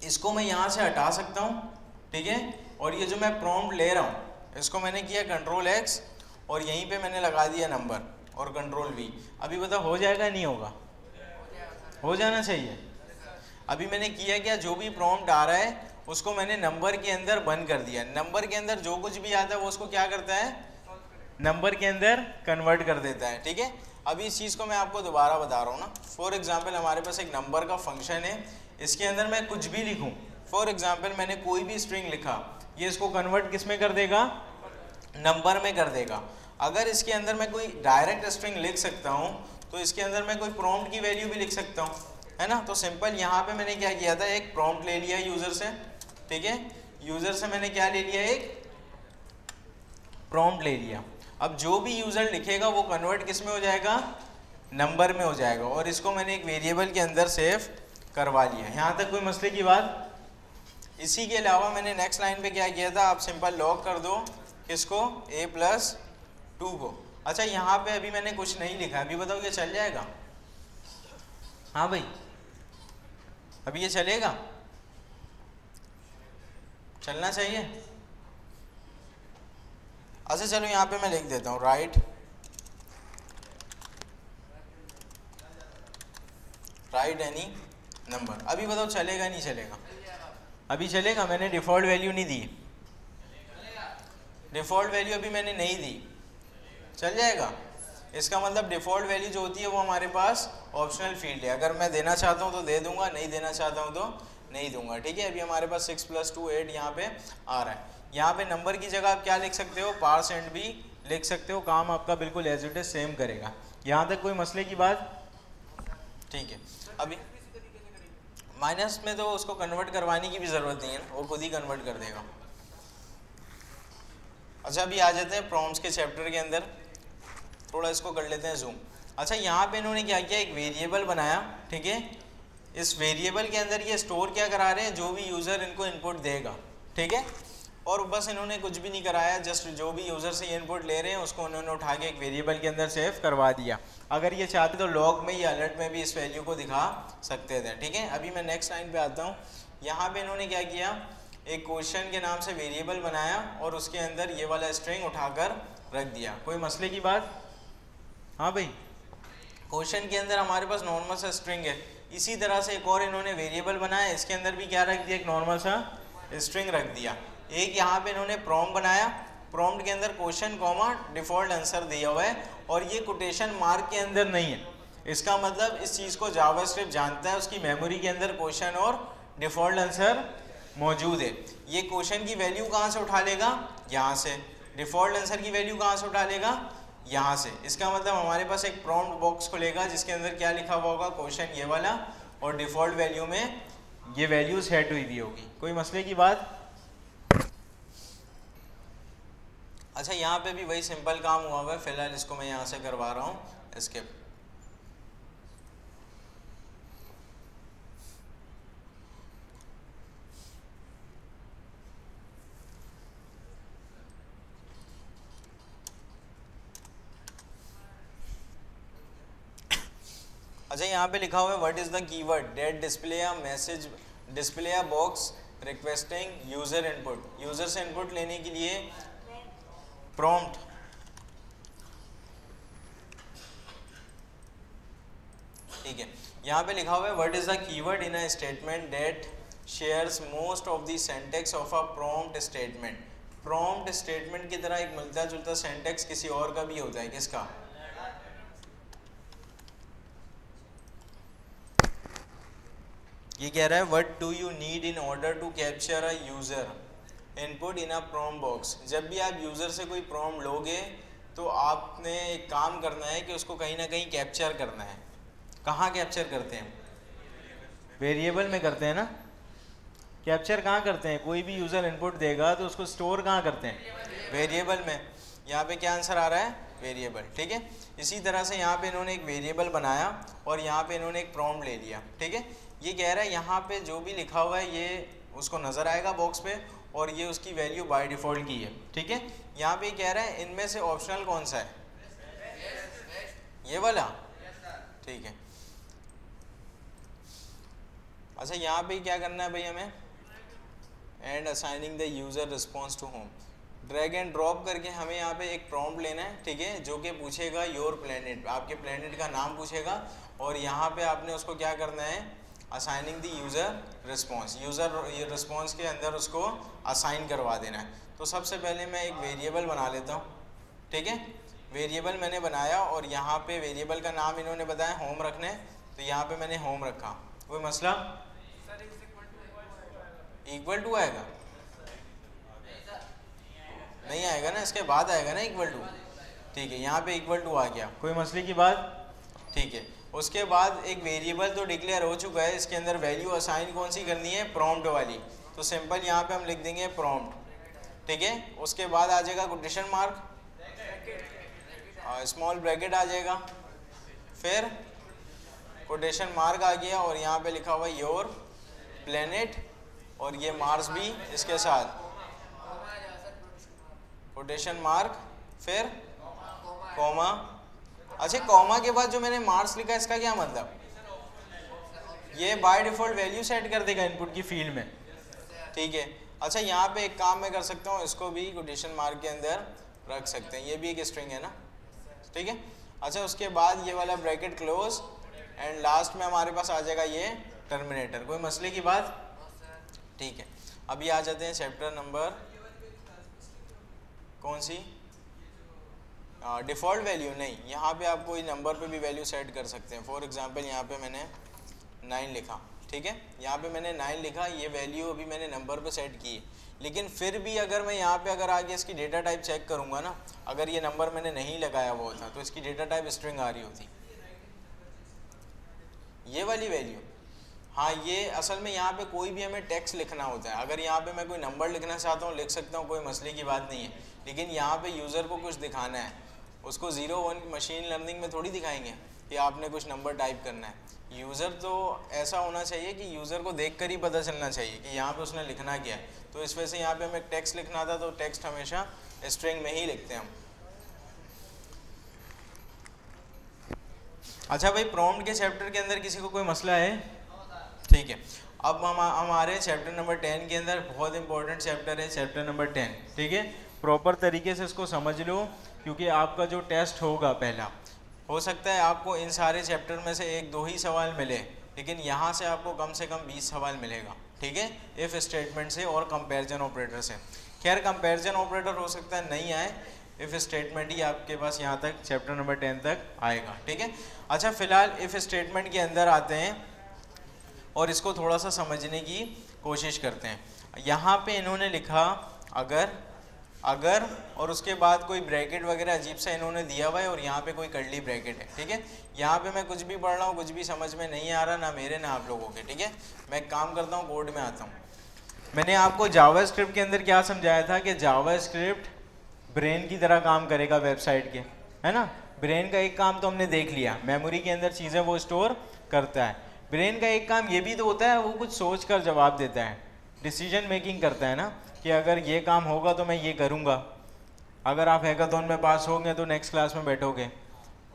Speaker 1: इसको मैं यहाँ से हटा सकता हूँ, ठीक है। और ये जो मैं प्रॉम्प्ट ले रहा हूँ इसको मैंने किया Ctrl+X और यहीं पे मैंने लगा दिया नंबर और Ctrl+V। अभी बताओ हो जाएगा नहीं होगा, हो जाना चाहिए। अभी मैंने किया क्या, जो भी प्रॉम्प्ट आ रहा है उसको मैंने नंबर के अंदर बंद कर दिया। नंबर के अंदर जो कुछ भी आता है वो उसको क्या करता है, नंबर के अंदर कन्वर्ट कर देता है, ठीक है। अभी इस चीज़ को मैं आपको दोबारा बता रहा हूँ ना। फॉर एग्जांपल हमारे पास एक नंबर का फंक्शन है, इसके अंदर मैं कुछ भी लिखूँ, फॉर एग्जांपल मैंने कोई भी स्ट्रिंग लिखा, ये इसको कन्वर्ट किस में कर देगा, नंबर में कर देगा। अगर इसके अंदर मैं कोई डायरेक्ट स्ट्रिंग लिख सकता हूँ तो इसके अंदर मैं कोई प्रॉम्प्ट की वैल्यू भी लिख सकता हूँ, है ना। तो सिंपल यहाँ पे मैंने क्या किया था, एक प्रॉम्प्ट ले लिया यूज़र से, ठीक है। यूज़र से मैंने क्या ले लिया, एक प्रॉम्प्ट ले लिया। अब जो भी यूज़र लिखेगा वो कन्वर्ट किस में हो जाएगा, नंबर में हो जाएगा, और इसको मैंने एक वेरिएबल के अंदर सेव करवा लिया। यहाँ तक कोई मसले की बात। इसी के अलावा मैंने नेक्स्ट लाइन पे क्या किया था, आप सिंपल लॉग कर दो किसको, a+2 को। अच्छा यहाँ पे अभी मैंने कुछ नहीं लिखा, अभी बताओ ये चल जाएगा? हाँ भाई, अभी ये चलेगा? चलना चाहिए। अच्छा चलो यहाँ पे मैं लिख देता हूँ राइट एनी नंबर। अभी बताओ चलेगा नहीं चलेगा? अभी चलेगा। मैंने डिफ़ॉल्ट वैल्यू नहीं दी, डिफ़ॉल्ट वैल्यू अभी मैंने नहीं दी, चल जाएगा। इसका मतलब डिफ़ॉल्ट वैल्यू जो होती है वो हमारे पास ऑप्शनल फील्ड है, अगर मैं देना चाहता हूँ तो दे दूंगा, नहीं देना चाहता हूँ तो नहीं दूंगा, ठीक है। अभी हमारे पास 6 + 2 8 यहाँ पे आ रहा है। यहाँ पे नंबर की जगह आप क्या लिख सकते हो, % भी लिख सकते हो, काम आपका बिल्कुल एज इट इज सेम करेगा। यहाँ तक कोई मसले की बात? ठीक है। अभी माइनस में तो उसको कन्वर्ट करवाने की भी ज़रूरत नहीं है ना, वो खुद ही कन्वर्ट कर देगा। अच्छा अभी आ जाते हैं प्रॉम्प्ट्स के चैप्टर के अंदर, थोड़ा इसको कर लेते हैं जूम। अच्छा यहाँ पे इन्होंने क्या किया, एक वेरिएबल बनाया, ठीक है। इस वेरिएबल के अंदर ये स्टोर क्या करा रहे हैं, जो भी यूज़र इनको इनपुट देगा, ठीक है। और बस इन्होंने कुछ भी नहीं कराया, जस्ट जो भी यूज़र से इनपुट ले रहे हैं उसको उन्होंने उठा के एक वेरिएबल के अंदर सेव करवा दिया। अगर ये चाहते तो लॉग में या अलर्ट में भी इस वैल्यू को दिखा सकते थे, ठीक है। अभी मैं नेक्स्ट लाइन पे आता हूँ। यहाँ पे इन्होंने क्या किया, एक क्वेश्चन के नाम से वेरिएबल बनाया और उसके अंदर ये वाला स्ट्रिंग उठाकर रख दिया। कोई मसले की बात? हाँ भाई, क्वेश्चन के अंदर हमारे पास नॉर्मल सा स्ट्रिंग है, इसी तरह से एक और इन्होंने वेरिएबल बनाया, इसके अंदर भी क्या रख दिया, एक नॉर्मल सा स्ट्रिंग रख दिया। एक यहाँ पे इन्होंने प्रॉम्प्ट बनाया, प्रॉम्प्ट के अंदर क्वेश्चन कॉमा डिफ़ॉल्ट आंसर दिया हुआ है, और ये कोटेशन मार्क के अंदर नहीं है। इसका मतलब इस चीज़ को जावास्क्रिप्ट जानता है, उसकी मेमोरी के अंदर क्वेश्चन और डिफ़ॉल्ट आंसर मौजूद है। ये क्वेश्चन की वैल्यू कहाँ से उठा लेगा, यहाँ से। डिफ़ॉल्ट आंसर की वैल्यू कहाँ से उठा लेगा, यहाँ से। इसका मतलब हमारे पास एक प्रॉम्प्ट बॉक्स खुलेगा जिसके अंदर क्या लिखा हुआ होगा, क्वेश्चन ये वाला, और डिफ़ॉल्ट वैल्यू में ये वैल्यू सेट हुई भी होगी। कोई मसले की बात? अच्छा यहाँ पे भी वही सिंपल काम हुआ हुआ है, फिलहाल इसको मैं यहाँ से करवा रहा हूँ स्किप। अच्छा यहाँ पे लिखा हुआ है what is the keyword that display a message, display a box requesting user input. User से इनपुट लेने के लिए प्रॉम्प्ट, ठीक है। यहाँ पे लिखा हुआ है what is the keyword in a statement that shares most of the syntax of a prompt statement. Prompt statement की तरह एक मिलता जुलता सिंटैक्स किसी और का भी होता है, किसका? ये कह रहा है what do you need in order to capture a user input in a prompt box. जब भी आप यूज़र से कोई प्रॉम्प्ट लोगे तो आपने एक काम करना है कि उसको कहीं ना कहीं कैप्चर करना है। कहाँ कैप्चर करते हैं? वेरिएबल में करते हैं ना। कैप्चर कहाँ करते हैं? कोई भी यूज़र इनपुट देगा तो उसको स्टोर कहाँ करते हैं? वेरिएबल में। यहाँ पे क्या आंसर आ रहा है? वेरिएबल, ठीक है। इसी तरह से यहाँ पे इन्होंने एक वेरिएबल बनाया और यहाँ पे इन्होंने एक प्रॉम्प्ट ले लिया, ठीक है। ये कह रहा है यहाँ पे जो भी लिखा हुआ है ये उसको नज़र आएगा बॉक्स पे, और ये उसकी वैल्यू बाय डिफ़ॉल्ट की है, ठीक है। यहाँ पे कह रहा है इनमें से ऑप्शनल कौन सा है? ये वाला, ठीक है। अच्छा यहाँ पे क्या करना है भाई हमें? And assigning the user response to home. Drag and drop करके हमें यहाँ पे एक प्रॉम्प्ट लेना है, ठीक है, जो कि पूछेगा योर प्लेनेट, आपके प्लेनेट का नाम पूछेगा, और यहाँ पे आपने उसको क्या करना है? Assigning the user response. User response के अंदर उसको असाइन करवा देना है। तो सबसे पहले मैं एक वेरिएबल बना लेता हूँ, ठीक है। वेरिएबल मैंने बनाया और यहाँ पे वेरिएबल का नाम इन्होंने बताया होम रखने, तो यहाँ पे मैंने होम रखा। कोई मसला? इक्वल टू आएगा? नहीं आएगा ना, इसके बाद आएगा ना इक्वल टू। ठीक है, यहाँ पे इक्वल टू आ गया, कोई मसले की बात। ठीक है, उसके बाद एक वेरिएबल तो डिक्लेयर हो चुका है, इसके अंदर वैल्यू असाइन कौन सी करनी है, प्रॉम्प्ट वाली। तो सिंपल यहाँ पे हम लिख देंगे प्रॉम्प्ट। ठीक है, उसके बाद आ जाएगा कोटेशन मार्क, स्मॉल ब्रैकेट आ जाएगा, फिर कोटेशन मार्क आ गया और यहाँ पे लिखा हुआ योर प्लेनेट और ये मार्स भी इसके साथ, कोटेशन मार्क फिर कॉमा। अच्छा, कॉमा के बाद जो मैंने मार्स लिखा इसका क्या मतलब, ये बाय डिफॉल्ट वैल्यू सेट कर देगा इनपुट की फील्ड में। ठीक है, अच्छा यहाँ पे एक काम मैं कर सकता हूँ, इसको भी कोटेशन मार्क के अंदर रख सकते हैं, ये भी एक स्ट्रिंग है ना। ठीक है, अच्छा उसके बाद ये वाला ब्रैकेट क्लोज एंड लास्ट में हमारे पास आ जाएगा ये टर्मिनेटर, कोई मसले की बात। ठीक है, अभी आ जाते हैं चैप्टर नंबर कौन सी, डिफ़ॉल्ट वैल्यू नहीं, यहाँ पे आप कोई नंबर पे भी वैल्यू सेट कर सकते हैं। फॉर एग्जांपल यहाँ पे मैंने 9 लिखा, ठीक है, यहाँ पे मैंने 9 लिखा, ये वैल्यू अभी मैंने नंबर पे सेट की है, लेकिन फिर भी अगर मैं यहाँ पे अगर आगे इसकी डेटा टाइप चेक करूँगा ना, अगर ये नंबर मैंने नहीं लगाया हुआ होता तो इसकी डेटा टाइप स्ट्रिंग आ रही होती, ये वाली वैल्यू। हाँ, ये असल में यहाँ पे कोई भी हमें टेक्स्ट लिखना होता है, अगर यहाँ पे मैं कोई नंबर लिखना चाहता हूँ लिख सकता हूँ, कोई मसले की बात नहीं है, लेकिन यहाँ पे यूज़र को कुछ दिखाना है, उसको 0-1 मशीन लर्निंग में थोड़ी दिखाएंगे कि आपने कुछ नंबर टाइप करना है। यूज़र तो ऐसा होना चाहिए कि यूज़र को देखकर ही पता चलना चाहिए कि यहाँ पे उसने लिखना क्या है। तो इस वजह से यहाँ पे हमें टेक्स्ट लिखना था, तो टेक्स्ट हमेशा स्ट्रिंग में ही लिखते हैं हम। अच्छा भाई, प्रॉम्प्ट के चैप्टर के अंदर किसी को कोई मसला है? ठीक है, अब हम हमारे चैप्टर नंबर 10 के अंदर बहुत इंपॉर्टेंट चैप्टर है चैप्टर नंबर 10। ठीक है, प्रॉपर तरीके से इसको समझ लो, क्योंकि आपका जो टेस्ट होगा पहला, हो सकता है आपको इन सारे चैप्टर में से 1-2 ही सवाल मिले, लेकिन यहाँ से आपको कम 20 सवाल मिलेगा। ठीक है, इफ़ स्टेटमेंट से और कंपैरिजन ऑपरेटर से। खैर कंपैरिजन ऑपरेटर हो सकता है नहीं आए, इफ़ स्टेटमेंट ही आपके पास यहाँ तक चैप्टर नंबर 10 तक आएगा। ठीक है, अच्छा फिलहाल इफ़ स्टेटमेंट के अंदर आते हैं और इसको थोड़ा सा समझने की कोशिश करते हैं। यहाँ पे इन्होंने लिखा अगर और उसके बाद कोई ब्रैकेट वगैरह अजीब सा इन्होंने दिया हुआ है और यहाँ पे कोई कर्ली ब्रैकेट है। ठीक है, यहाँ पे मैं कुछ भी पढ़ रहा हूँ, कुछ भी समझ में नहीं आ रहा, ना मेरे ना आप लोगों के। ठीक है, मैं एक काम करता हूँ, कोड में आता हूँ। मैंने आपको जावास्क्रिप्ट के अंदर क्या समझाया था कि जावास्क्रिप्ट ब्रेन की तरह काम करेगा वेबसाइट के, है ना। ब्रेन का एक काम तो हमने देख लिया, मेमोरी के अंदर चीज़ें वो स्टोर करता है। ब्रेन का एक काम ये भी तो होता है, वो कुछ सोच कर जवाब देता है, डिसीजन मेकिंग करता है ना, कि अगर ये काम होगा तो मैं ये करूँगा, अगर आप हैकाथॉन में पास होंगे तो नेक्स्ट क्लास में बैठोगे,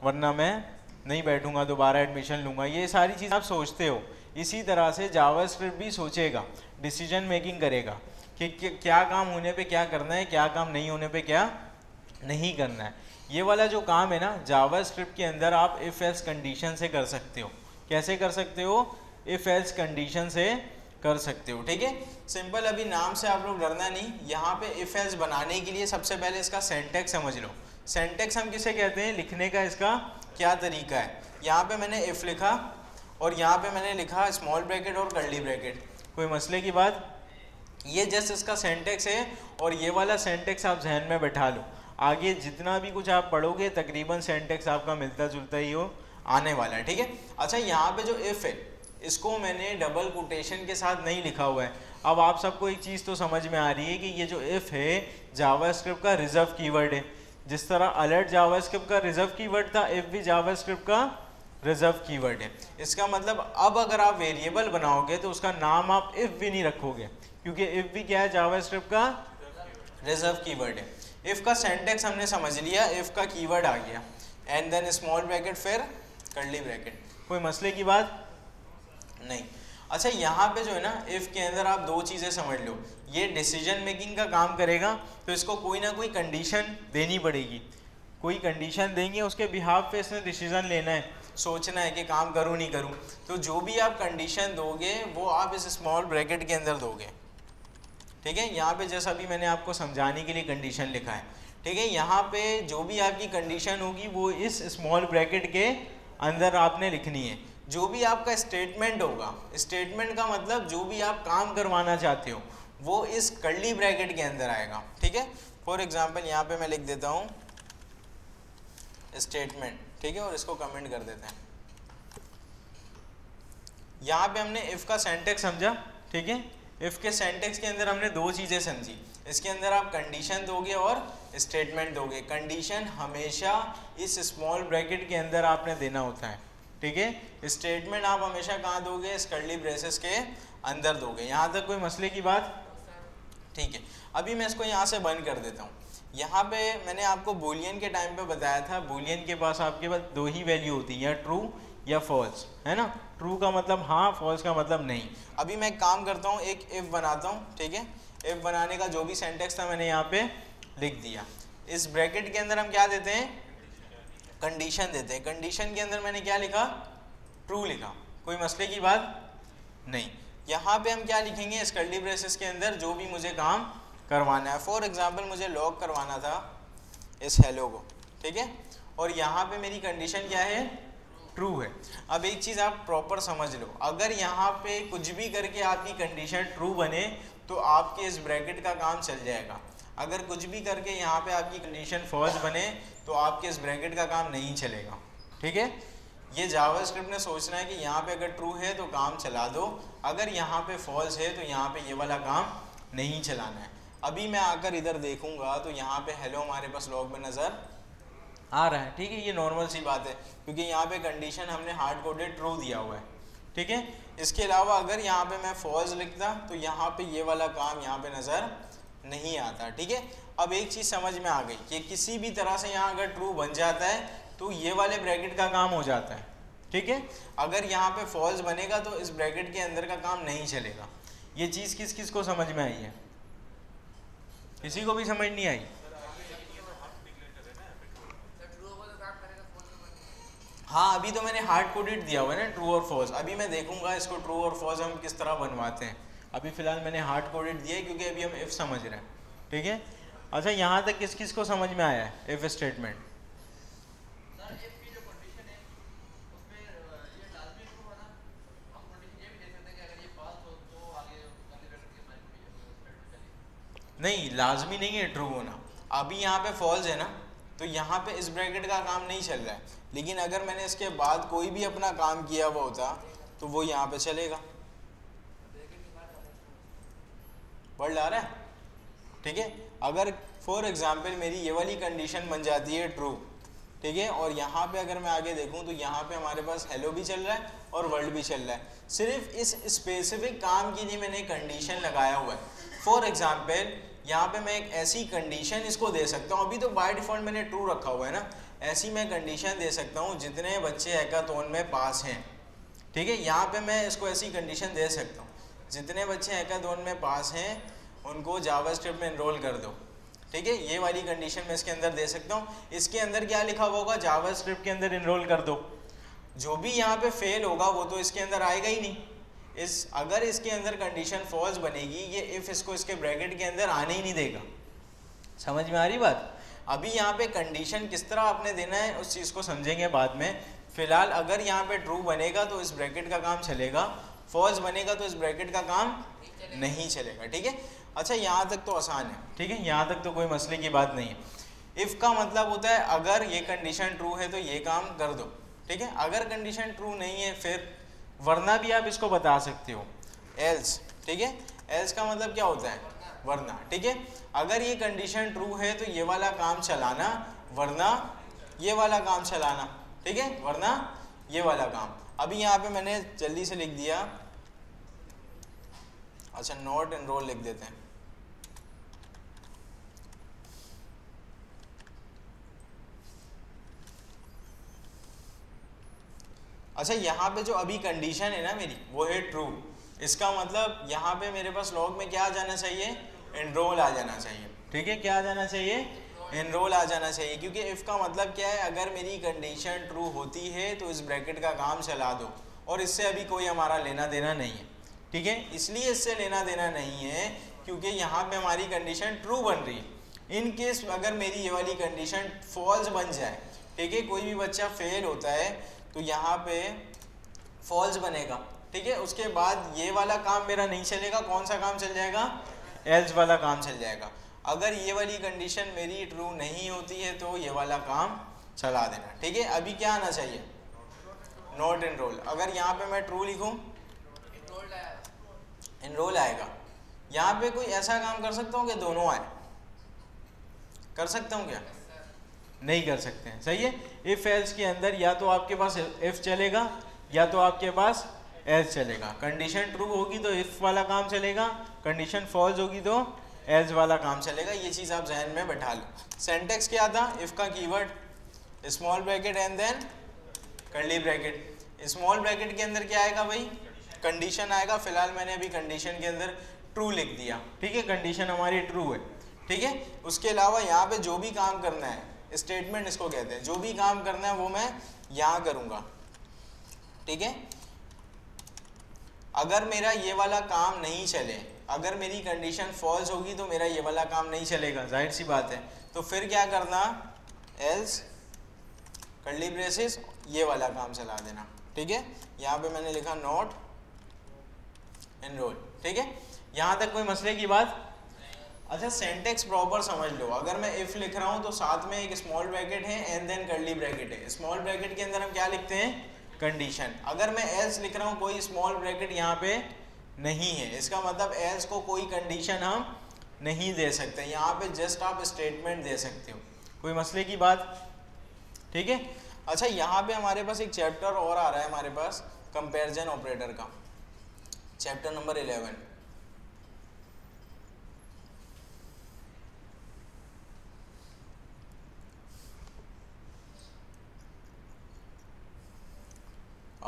Speaker 1: वरना मैं नहीं बैठूंगा, दोबारा एडमिशन लूँगा। ये सारी चीज़ आप सोचते हो, इसी तरह से जावास्क्रिप्ट भी सोचेगा, डिसीजन मेकिंग करेगा कि क्या काम होने पे क्या करना है, क्या काम नहीं होने पे क्या नहीं करना है। ये वाला जो काम है ना, जावास्क्रिप्ट के अंदर आप इफ़ एल्स कंडीशन से कर सकते हो। कैसे कर सकते हो? इफ़ एल्स कंडीशन से कर सकते हो। ठीक है, सिंपल, अभी नाम से आप लोग डरना नहीं। यहाँ पे इफ़ एल्स बनाने के लिए सबसे पहले इसका सिंटैक्स समझ लो। सिंटैक्स हम किसे कहते हैं, लिखने का इसका क्या तरीका है। यहाँ पे मैंने इफ़ लिखा और यहाँ पे मैंने लिखा स्मॉल ब्रैकेट और कर्ली ब्रैकेट, कोई मसले की बात। ये जस्ट इसका सिंटैक्स है और ये वाला सिंटैक्स आप जहन में बैठा लो, आगे जितना भी कुछ आप पढ़ोगे तकरीबन सिंटैक्स आपका मिलता जुलता ही हो आने वाला है। ठीक है, अच्छा यहाँ पे जो इफ़ है इसको मैंने डबल कोटेशन के साथ नहीं लिखा हुआ है। अब आप सबको एक चीज़ तो समझ में आ रही है कि ये जो इफ़ है जावास्क्रिप्ट का रिजर्व कीवर्ड है। जिस तरह अलर्ट जावास्क्रिप्ट का रिजर्व कीवर्ड था, इफ़ भी जावास्क्रिप्ट का रिजर्व कीवर्ड है। इसका मतलब अब अगर आप वेरिएबल बनाओगे तो उसका नाम आप इफ़ भी नहीं रखोगे, क्योंकि इफ़ भी क्या है, जावास्क्रिप्ट का रिजर्व कीवर्ड है। इफ़ का सिंटैक्स हमने समझ लिया, इफ़ का कीवर्ड आ गया एंड देन स्मॉल ब्रैकेट फिर कर्ली ब्रैकेट, कोई मसले की बात नहीं। अच्छा यहाँ पे जो है ना, इफ़ के अंदर आप 2 चीज़ें समझ लो, ये डिसीजन मेकिंग का काम करेगा तो इसको कोई ना कोई कंडीशन देनी पड़ेगी, कोई कंडीशन देंगे, उसके बिहाफ पे इसने डिसीजन लेना है, सोचना है कि काम करूँ नहीं करूँ। तो जो भी आप कंडीशन दोगे वो आप इस स्मॉल ब्रैकेट के अंदर दोगे। ठीक है, यहाँ पे जैसा भी मैंने आपको समझाने के लिए कंडीशन लिखा है। ठीक है, यहाँ पे जो भी आपकी कंडीशन होगी वो इस स्मॉल ब्रैकेट के अंदर आपने लिखनी है। जो भी आपका स्टेटमेंट होगा, स्टेटमेंट का मतलब जो भी आप काम करवाना चाहते हो वो इस कर्ली ब्रैकेट के अंदर आएगा। ठीक है, फॉर एग्जांपल यहाँ पे मैं लिख देता हूँ स्टेटमेंट, ठीक है, और इसको कमेंट कर देते हैं। यहाँ पे हमने इफ़ का सेंटेक्स समझा, ठीक है। इफ़ के सेंटेक्स के अंदर हमने दो चीज़ें समझी, इसके अंदर आप कंडीशन दोगे और स्टेटमेंट दोगे। कंडीशन हमेशा इस स्मॉल ब्रैकेट के अंदर आपने देना होता है, ठीक है। स्टेटमेंट आप हमेशा कहाँ दोगे, इस कर्ली ब्रेसेस के अंदर दोगे। यहाँ तक कोई मसले की बात, ठीक है। अभी मैं इसको यहाँ से बंद कर देता हूँ। यहाँ पे मैंने आपको बूलियन के टाइम पे बताया था, बूलियन के पास आपके पास दो ही वैल्यू होती है, या ट्रू या फॉल्स, है ना। ट्रू का मतलब हाँ, फॉल्स का मतलब नहीं। अभी मैं एक काम करता हूँ, एक इफ़ बनाता हूँ, ठीक है। इफ़ बनाने का जो भी सेंटेक्स था मैंने यहाँ पे लिख दिया। इस ब्रैकेट के अंदर हम क्या देते हैं, कंडीशन देते हैं। कंडीशन के अंदर मैंने क्या लिखा, ट्रू लिखा, कोई मसले की बात नहीं। यहाँ पे हम क्या लिखेंगे, इस कर्ली ब्रेसेस के अंदर जो भी मुझे काम करवाना है। फॉर एग्जांपल मुझे लॉग करवाना था इस हेलो को, ठीक है, और यहाँ पे मेरी कंडीशन क्या है, ट्रू है। अब एक चीज़ आप प्रॉपर समझ लो, अगर यहाँ पे कुछ भी करके आपकी कंडीशन ट्रू बने तो आपके इस ब्रैकेट का काम चल जाएगा। अगर कुछ भी करके यहाँ पे आपकी कंडीशन फॉल्स बने तो आपके इस ब्रैकेट का काम नहीं चलेगा, ठीक है। ये जावास्क्रिप्ट ने सोचना है कि यहाँ पे अगर ट्रू है तो काम चला दो, अगर यहाँ पे फॉल्स है तो यहाँ पे ये वाला काम नहीं चलाना है। अभी मैं आकर इधर देखूंगा तो यहाँ पे हेलो हमारे पास लॉग में नज़र आ रहा है, ठीक है। ये नॉर्मल सी बात है क्योंकि यहाँ पे कंडीशन हमने हार्ड कोडेड ट्रू दिया हुआ है, ठीक है। इसके अलावा अगर यहाँ पे मैं फॉल्स लिखता तो यहाँ पे ये वाला काम यहाँ पे नज़र नहीं आता, ठीक है। अब एक चीज़ समझ में आ गई कि किसी भी तरह से यहाँ अगर ट्रू बन जाता है तो ये वाले ब्रैकेट का काम हो जाता है, ठीक है। अगर यहाँ पे फॉल्स बनेगा तो इस ब्रैकेट के अंदर का काम नहीं चलेगा। ये चीज़ किस किस को समझ में आई है, किसी को भी समझ नहीं आई? हाँ, अभी तो मैंने हार्ड कोडेड दिया हुआ है ना ट्रू और फॉल्स। अभी मैं देखूंगा इसको ट्रू और फॉल्स हम किस तरह बनवाते हैं। अभी फिलहाल मैंने हार्ड कोडेड दिया है क्योंकि अभी हम इफ़ समझ रहे हैं, ठीक है। अच्छा, यहाँ तक किस किस को समझ में आया है इफ़ स्टेटमेंट? नहीं, लाजमी नहीं है ट्रू होना। अभी यहाँ पे फॉल्स है ना, तो यहाँ पे इस ब्रैकेट का काम नहीं चल रहा है, लेकिन अगर मैंने इसके बाद कोई भी अपना काम किया हुआ होता तो वो यहाँ पे चलेगा। वर्ड आ रहा है, ठीक है। अगर फॉर एग्जांपल मेरी ये वाली कंडीशन बन जाती है ट्रू, ठीक है, और यहाँ पे अगर मैं आगे देखूँ तो यहाँ पे हमारे पास हेलो भी चल रहा है और वर्ल्ड भी चल रहा है। सिर्फ इस स्पेसिफिक काम के लिए मैंने कंडीशन लगाया हुआ है। फॉर एग्जांपल यहाँ पे मैं एक ऐसी कंडीशन इसको दे सकता हूँ, अभी तो बाय डिफ़ॉल्ट मैंने ट्रू रखा हुआ है ना, ऐसी मैं कंडीशन दे सकता हूँ जितने बच्चे हैकाथॉन में पास हैं, ठीक है। यहाँ पे मैं इसको ऐसी कंडीशन दे सकता हूँ, जितने बच्चे हैकाथॉन में पास हैं उनको जावास्क्रिप्ट में एनरोल कर दो, ठीक है। ये वाली कंडीशन मैं इसके अंदर दे सकता हूँ। इसके अंदर क्या लिखा हुआ होगा, जावास्क्रिप्ट के अंदर एनरोल कर दो। जो भी यहाँ पे फेल होगा वो तो इसके अंदर आएगा ही नहीं। अगर इसके अंदर कंडीशन फॉल्स बनेगी, ये इफ़ इसको इसके ब्रैकेट के अंदर आने ही नहीं देगा। समझ में आ रही बात? अभी यहाँ पे कंडीशन किस तरह आपने देना है उस चीज़ को समझेंगे बाद में। फिलहाल अगर यहाँ पे ट्रू बनेगा तो इस ब्रैकेट का काम चलेगा, फॉल्स बनेगा तो इस ब्रैकेट का काम नहीं चलेगा, ठीक है। अच्छा, यहाँ तक तो आसान है, ठीक है, यहाँ तक तो कोई मसले की बात नहीं है। इफ़ का मतलब होता है अगर ये कंडीशन ट्रू है तो ये काम कर दो, ठीक है। अगर कंडीशन ट्रू नहीं है फिर, वरना भी आप इसको बता सकते हो, एल्स, ठीक है। एल्स का मतलब क्या होता है, वरना, ठीक है। अगर ये कंडीशन ट्रू है तो ये वाला काम चलाना, वरना ये वाला काम चलाना, ठीक है, वरना ये वाला काम। अभी यहाँ पे मैंने जल्दी से लिख दिया, अच्छा नॉट एनरोल लिख देते हैं। अच्छा, यहाँ पे जो अभी कंडीशन है ना मेरी वो है ट्रू। इसका मतलब यहाँ पे मेरे पास लॉग में क्या आ जाना चाहिए, एनरोल आ जाना चाहिए, ठीक है। क्या आ जाना चाहिए, एनरोल आ जाना चाहिए, क्योंकि इफ़ का मतलब क्या है, अगर मेरी कंडीशन ट्रू होती है तो इस ब्रैकेट का काम चला दो, और इससे अभी कोई हमारा लेना देना नहीं है, ठीक है। इसलिए इससे लेना देना नहीं है क्योंकि यहाँ पे हमारी कंडीशन ट्रू बन रही है। इन केस अगर मेरी ये वाली कंडीशन फॉल्स बन जाए, ठीक है, कोई भी बच्चा फेल होता है तो यहाँ पे फॉल्स बनेगा, ठीक है। उसके बाद ये वाला काम मेरा नहीं चलेगा, कौन सा काम चल जाएगा, एल्स वाला काम चल जाएगा। अगर ये वाली कंडीशन मेरी ट्रू नहीं होती है तो ये वाला काम चला देना, ठीक है। अभी क्या आना चाहिए, नॉट एनरोल। अगर यहाँ पे मैं ट्रू लिखूँ एनरोल आएगा। यहाँ पे कोई ऐसा काम कर सकता हूँ कि दोनों आए, कर सकता हूँ क्या, नहीं कर सकते हैं, सही है। इफ एल्स के अंदर या तो आपके पास इफ चलेगा या तो आपके पास एल्स चलेगा। कंडीशन ट्रू होगी तो इफ वाला काम चलेगा, कंडीशन फॉल्स होगी तो एल्स वाला काम चलेगा। ये चीज़ आप जहन में बैठा लो। सिंटैक्स क्या था, इफ का keyword small bracket and then curly bracket. Small bracket के अंदर क्या आएगा भाई, कंडीशन आएगा। फिलहाल मैंने अभी कंडीशन के अंदर ट्रू लिख दिया, ठीक है, कंडीशन हमारी ट्रू है, ठीक है। उसके अलावा यहाँ पे जो भी काम करना है, स्टेटमेंट इसको कहते हैं, जो भी काम करना है वो मैं यहाँ करूँगा, ठीक है। अगर मेरा ये वाला काम नहीं चले, अगर मेरी कंडीशन फॉल्स होगी तो मेरा ये वाला काम नहीं चलेगा, जाहिर सी बात है। तो फिर क्या करना, एल्स कर्ली ब्रेसेस ये वाला काम चला देना, ठीक है। यहाँ पे मैंने लिखा नॉट एनरोल, ठीक है। यहाँ तक कोई मसले की बात। अच्छा, सिंटैक्स प्रॉपर समझ लो। अगर मैं इफ लिख रहा हूँ तो साथ में एक स्मॉल ब्रैकेट है एंड देन कर्ली ब्रैकेट है। स्मॉल ब्रैकेट के अंदर हम क्या लिखते हैं, कंडीशन। अगर मैं एल्स लिख रहा हूँ, कोई स्मॉल ब्रैकेट यहाँ पे नहीं है, इसका मतलब एल्स को कोई कंडीशन हम नहीं दे सकते। यहाँ पे जस्ट आप स्टेटमेंट दे सकते हो, कोई मसले की बात, ठीक है। अच्छा, यहाँ पे हमारे पास एक चैप्टर और आ रहा है हमारे पास, कंपैरिजन ऑपरेटर का, चैप्टर नंबर 11।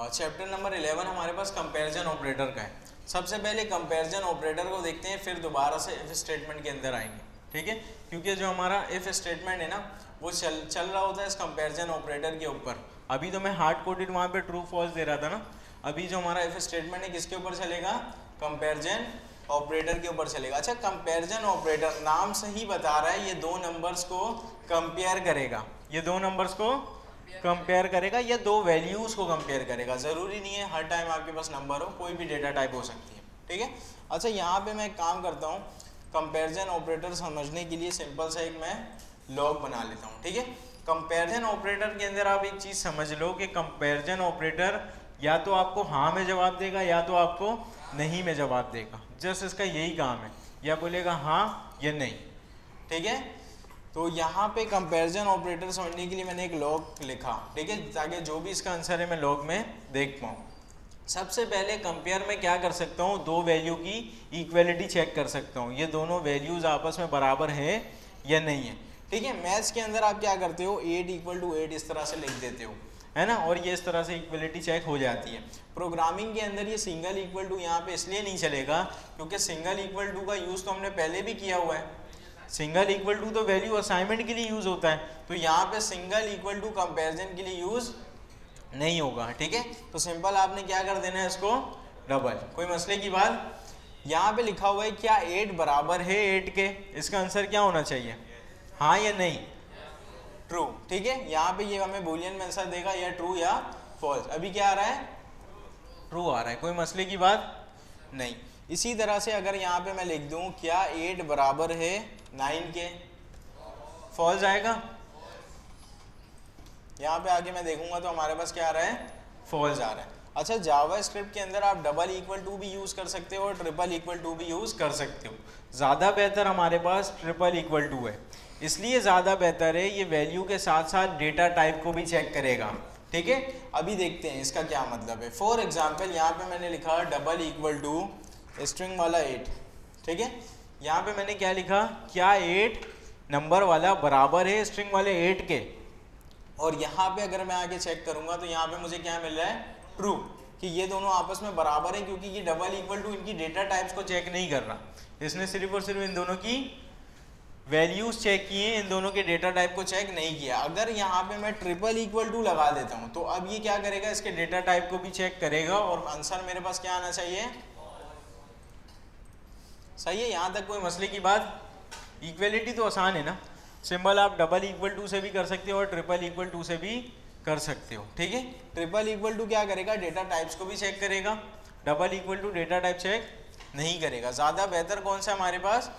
Speaker 1: चैप्टर नंबर 11 हमारे पास कंपैरिजन ऑपरेटर का है। सबसे पहले कंपैरिजन ऑपरेटर को देखते हैं, फिर दोबारा से इफ स्टेटमेंट के अंदर आएंगे, ठीक है। क्योंकि जो हमारा इफ स्टेटमेंट है ना, वो चल रहा होता है इस कंपैरिजन ऑपरेटर के ऊपर। अभी तो मैं हार्ड कोडेड वहाँ पे ट्रू फॉल्स दे रहा था ना, अभी जो हमारा इफ स्टेटमेंट है किसके ऊपर चलेगा, कंपैरिजन ऑपरेटर के ऊपर चलेगा। अच्छा, कंपैरिजन ऑपरेटर नाम से ही बता रहा है ये दो नंबर्स को कंपेयर करेगा, ये दो नंबर्स को कंपेयर करेगा या दो वैल्यूज को कंपेयर करेगा। ज़रूरी नहीं है हर टाइम आपके पास नंबर हो, कोई भी डेटा टाइप हो सकती है, ठीक है। अच्छा, यहाँ पे मैं एक काम करता हूँ, कंपैरिजन ऑपरेटर समझने के लिए सिंपल सा एक मैं लॉग बना लेता हूँ, ठीक है। कंपैरिजन ऑपरेटर के अंदर आप एक चीज़ समझ लो कि कंपैरिजन ऑपरेटर या तो आपको हाँ में जवाब देगा या तो आपको नहीं में जवाब देगा। जस्ट इसका यही काम है, या बोलेगा हाँ या नहीं, ठीक है। तो यहाँ पे कंपैरिजन ऑपरेटर समझने के लिए मैंने एक लॉग लिखा, ठीक है, ताकि जो भी इसका आंसर है मैं लॉग में देख पाऊँ। सबसे पहले कंपेयर में क्या कर सकता हूँ, दो वैल्यू की इक्वलिटी चेक कर सकता हूँ, ये दोनों वैल्यूज़ आपस में बराबर है या नहीं है, ठीक है। मैथ्स के अंदर आप क्या करते हो, 8 = 8 इस तरह से लिख देते हो, है ना, और ये इस तरह से इक्वलिटी चेक हो जाती है। प्रोग्रामिंग के अंदर ये सिंगल इक्वल टू यहाँ पे इसलिए नहीं चलेगा क्योंकि सिंगल इक्वल टू का यूज़ तो हमने पहले भी किया हुआ है। सिंगल इक्वल टू तो वैल्यू असाइनमेंट के लिए यूज़ होता है, तो यहाँ पे सिंगल इक्वल टू कंपैरिजन के लिए यूज़ नहीं होगा, ठीक है। तो सिंपल आपने क्या कर देना है, इसको डबल, कोई मसले की बात। यहाँ पे लिखा हुआ है क्या 8 बराबर है 8 के, इसका आंसर क्या होना चाहिए, हाँ या नहीं, ट्रू, ठीक है। यहाँ पे ये हमें बूलियन में आंसर देगा या ट्रू या फॉल्स। अभी क्या आ रहा है, ट्रू आ रहा है, कोई मसले की बात नहीं। इसी तरह से अगर यहाँ पे मैं लिख दूँ क्या 8 बराबर है 9 के, फॉल्स आएगा। यहाँ पे आगे मैं देखूंगा तो हमारे पास क्या आ रहा है, फॉल्स आ रहा है। अच्छा, जावा स्क्रिप्ट के अंदर आप डबल इक्वल टू भी यूज़ कर सकते हो और ट्रिपल इक्वल टू भी यूज़ कर सकते हो। ज़्यादा बेहतर हमारे पास ट्रिपल इक्वल टू है, इसलिए ज़्यादा बेहतर है, ये वैल्यू के साथ साथ डेटा टाइप को भी चेक करेगा, ठीक है। अभी देखते हैं इसका क्या मतलब है। फॉर एग्जाम्पल यहाँ पे मैंने लिखा डबल इक्वल टू स्ट्रिंग वाला 8, ठीक है। यहाँ पे मैंने क्या लिखा, क्या 8 नंबर वाला बराबर है स्ट्रिंग वाले 8 के, और यहाँ पे अगर मैं आगे चेक करूँगा तो यहाँ पे मुझे क्या मिल रहा है, ट्रू, कि ये दोनों आपस में बराबर हैं, क्योंकि ये डबल इक्वल टू इनकी डेटा टाइप्स को चेक नहीं कर रहा, इसने सिर्फ और सिर्फ इन दोनों की वैल्यूज चेक किए, इन दोनों के डेटा टाइप को चेक नहीं किया। अगर यहाँ पे मैं ट्रिपल इक्वल टू लगा देता हूँ तो अब ये क्या करेगा, इसके डेटा टाइप को भी चेक करेगा और आंसर मेरे पास क्या आना चाहिए, सही है। यहाँ तक कोई मसले की बात। इक्वलिटी तो आसान है ना, सिंबल आप डबल इक्वल टू से भी कर सकते हो और ट्रिपल इक्वल टू से भी कर सकते हो, ठीक है। ट्रिपल इक्वल टू क्या करेगा, डेटा टाइप्स को भी चेक करेगा, double equal to data type check नहीं करेगा। ज़्यादा बेहतर कौन सा हमारे पास,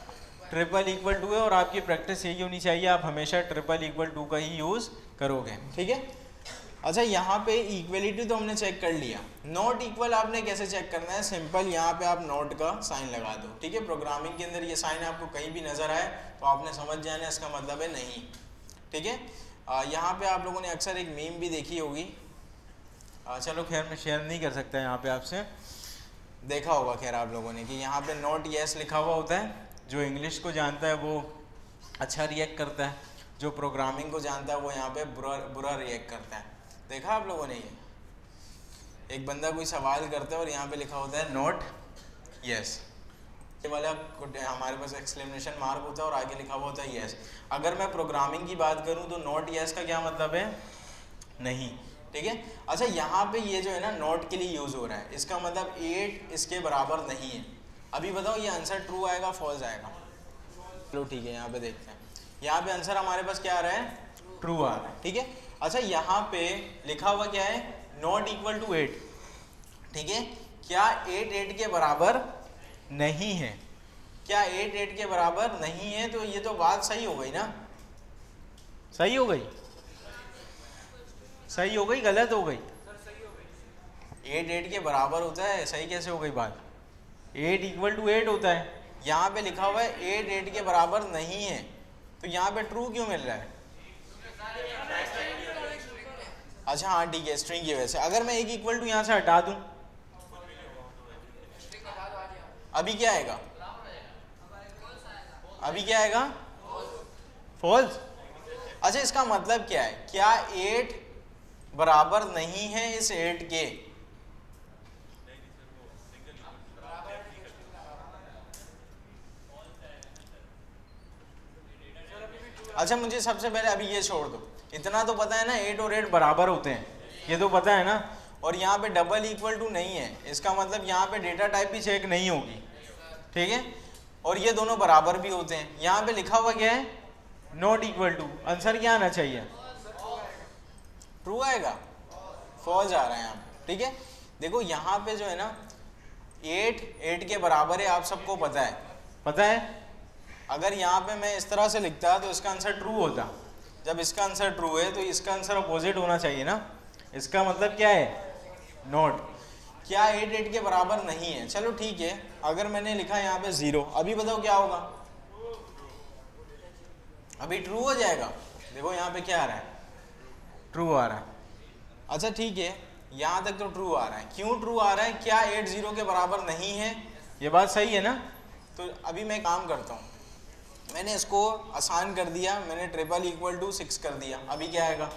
Speaker 1: ट्रिपल इक्वल टू है और आपकी प्रैक्टिस यही होनी चाहिए, आप हमेशा ट्रिपल इक्वल टू का ही यूज़ करोगे, ठीक है। अच्छा, यहाँ पे इक्वलिटी तो हमने चेक कर लिया, नॉट इक्वल आपने कैसे चेक करना है, सिंपल यहाँ पे आप नॉट का साइन लगा दो, ठीक है। प्रोग्रामिंग के अंदर ये साइन आपको कहीं भी नज़र आए तो आपने समझ जाना इसका मतलब है नहीं, ठीक है। यहाँ पे आप लोगों ने अक्सर एक मीम भी देखी होगी, चलो खैर मैं शेयर नहीं कर सकता यहाँ पे आपसे, देखा होगा खैर आप लोगों ने कि यहाँ पे नॉट येस लिखा हुआ होता है, जो इंग्लिश को जानता है वो अच्छा रिएक्ट करता है, जो प्रोग्रामिंग को जानता है वो यहाँ पे बुरा रिएक्ट करता है। देखा आप लोगों ने, ये एक बंदा कोई सवाल करता है और यहाँ पे लिखा होता है नॉट येस, ये वाला हमारे पास एक्सक्लेमेशन मार्क होता है और आगे लिखा हुआ होता है येस। अगर मैं प्रोग्रामिंग की बात करूँ तो नॉट येस का क्या मतलब है, नहीं, ठीक है। अच्छा, यहाँ पे ये जो है ना नॉट के लिए यूज़ हो रहा है, इसका मतलब 8 इसके बराबर नहीं है। अभी बताओ ये आंसर ट्रू आएगा फॉल्स आएगा, चलो ठीक है यहाँ पे देखते हैं, यहाँ पे आंसर हमारे पास क्या आ रहा है, ट्रू आ रहा है, ठीक है। अच्छा, यहाँ पे लिखा हुआ क्या है, नॉट इक्वल टू 8, ठीक है। क्या 8 8 के बराबर नहीं है, क्या 8 8 के बराबर नहीं है, तो ये तो बात सही हो गई ना, सही हो गई, सही हो गई, गलत हो गई, 8 8 के बराबर होता है, सही कैसे हो गई बात, 8 इक्वल टू 8 होता है, यहाँ पे लिखा हुआ है 8 8 के बराबर नहीं है, तो यहाँ पे ट्रू क्यों मिल रहा है, अच्छा हाँ ठीक है, स्ट्रिंग की वजह से। अगर मैं एक इक्वल टू यहाँ से हटा दूं, अभी क्या आएगा, अभी क्या आएगा, फॉल्स। अच्छा, इसका मतलब क्या है, क्या 8 बराबर नहीं है इस 8 के, अच्छा मुझे सबसे पहले अभी ये छोड़ दो, इतना तो पता है ना 8 और 8 बराबर होते हैं, ये तो पता है ना, और यहाँ पे डबल इक्वल टू नहीं है, इसका मतलब यहाँ पे डेटा टाइप भी चेक नहीं होगी, ठीक है, और ये दोनों बराबर भी होते हैं। यहाँ पे लिखा हुआ क्या है, नॉट इक्वल टू, आंसर क्या आना चाहिए, ट्रू आएगा, फॉल्स आ रहा है यहाँ पे, ठीक है। देखो यहाँ पे जो है ना 8 8 के बराबर है, आप सबको पता है, पता है। अगर यहाँ पे मैं इस तरह से लिखता तो इसका आंसर ट्रू होता, जब इसका आंसर ट्रू है तो इसका आंसर अपोजिट होना चाहिए ना, इसका मतलब क्या है, नॉट। क्या 8 8 के बराबर नहीं है, चलो ठीक है, अगर मैंने लिखा यहाँ पे 0, अभी बताओ क्या होगा, अभी ट्रू हो जाएगा, देखो यहाँ पे क्या आ रहा है, ट्रू आ रहा है। अच्छा ठीक है, यहाँ तक तो ट्रू आ रहा है, क्यों ट्रू आ रहा है, क्या 8 0 के बराबर नहीं है, ये बात सही है ना। तो अभी मैं काम करता हूँ, मैंने इसको आसान कर दिया, मैंने ट्रिपल इक्वल टू 6 कर दिया, अभी क्या आएगा,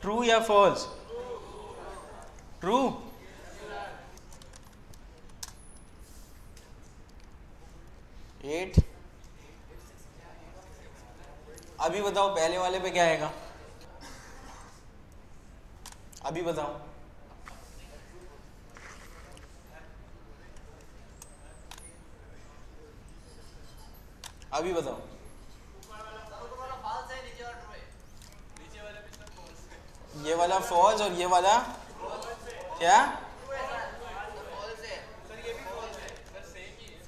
Speaker 1: ट्रू या फॉल्स, ट्रू। एट, अभी बताओ पहले वाले पे क्या आएगा, अभी बताओ, अभी बताओ, ये वाला फॉल्स और ये वाला क्या,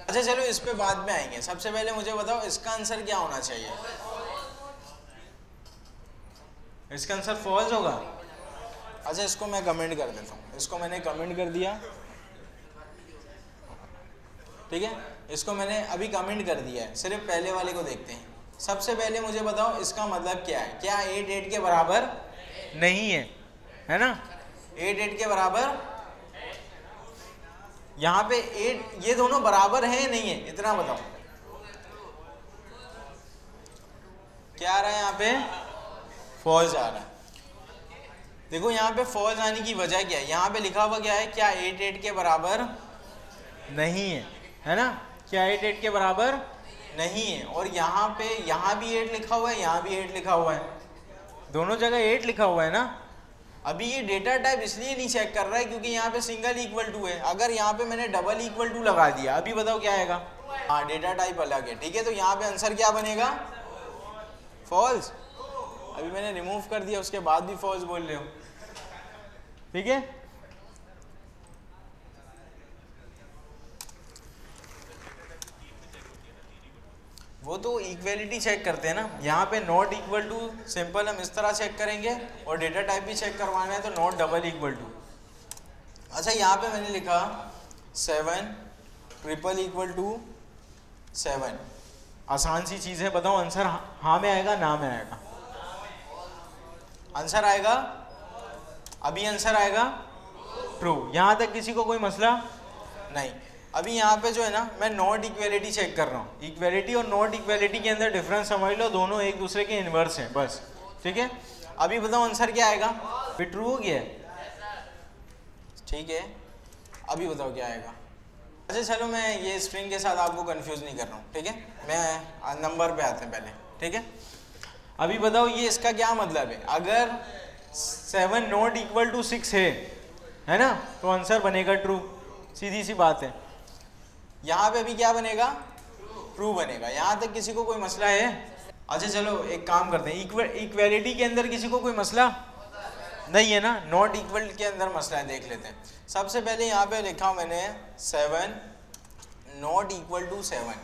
Speaker 1: अच्छा चलो इस पे बाद में आएंगे, सबसे पहले मुझे बताओ इसका आंसर क्या होना चाहिए, इसका आंसर फॉल्स होगा। अच्छा इसको मैं कमेंट कर देता हूँ, इसको मैंने कमेंट कर दिया, ठीक है, इसको मैंने अभी कमेंट कर दिया है, सिर्फ पहले वाले को देखते हैं। सबसे पहले मुझे बताओ इसका मतलब क्या है, क्या 8 8 के बराबर नहीं है ना, 8 8 के बराबर, यहाँ पे 8 ये दोनों बराबर है नहीं है, इतना बताओ, क्या आ रहा है यहाँ पे, फॉल्स आ रहा है। देखो यहाँ पे फॉल्स आने की वजह क्या है, यहाँ पे लिखा हुआ क्या है, क्या 8 8 के बराबर नहीं है ना, क्या 8 8 के बराबर नहीं है, और यहाँ पे यहाँ भी 8 लिखा हुआ है, यहाँ भी 8 लिखा हुआ है, दोनों जगह 8 लिखा हुआ है ना। अभी ये डेटा टाइप इसलिए नहीं चेक कर रहा है क्योंकि यहाँ पे सिंगल इक्वल टू है, अगर यहाँ पे मैंने डबल इक्वल टू लगा दिया, अभी बताओ क्या आएगा, हाँ डेटा टाइप अलग है, ठीक है, तो यहाँ पे आंसर क्या बनेगा, फॉल्स। अभी मैंने रिमूव कर दिया, उसके बाद भी फॉल्स बोल रहे हो, ठीक है। वो तो इक्वलिटी चेक करते हैं ना, यहाँ पे नॉट इक्वल टू सिंपल हम इस तरह चेक करेंगे, और डेटा टाइप भी चेक करवाना है तो नॉट डबल इक्वल टू। अच्छा यहाँ पे मैंने लिखा 7 ट्रिपल इक्वल टू 7, आसान सी चीज़ है, बताओ आंसर हाँ में आएगा ना में आएगा? आंसर आएगा, अभी आंसर आएगा ट्रू। यहाँ तक किसी को कोई मसला नहीं। अभी यहाँ पे जो है ना, मैं नॉट इक्वलिटी चेक कर रहा हूँ, इक्वलिटी और नॉट इक्वलिटी के अंदर डिफरेंस समझ लो, दोनों एक दूसरे के इन्वर्स हैं बस, ठीक है। अभी बताओ आंसर क्या आएगा? फिर ट्रू हो गया है, ठीक है। अभी बताओ क्या आएगा? अच्छा चलो मैं ये स्ट्रिंग के साथ आपको कंफ्यूज नहीं कर रहा हूँ, ठीक है, मैं नंबर पे आते हैं पहले, ठीक है। अभी बताओ ये इसका क्या मतलब है? अगर 7 नॉट इक्वल टू 6 है ना, तो आंसर बनेगा ट्रू, सीधी सी बात है। यहाँ पे अभी क्या बनेगा? ट्रू बनेगा। यहाँ तक किसी को कोई मसला है? अच्छा चलो एक काम करते हैं, इक्वलिटी के अंदर किसी को कोई मसला नहीं है ना, नॉट इक्वल के अंदर मसला है, देख लेते हैं। सबसे पहले यहाँ पे लिखा मैंने 7 नॉट इक्वल टू 7,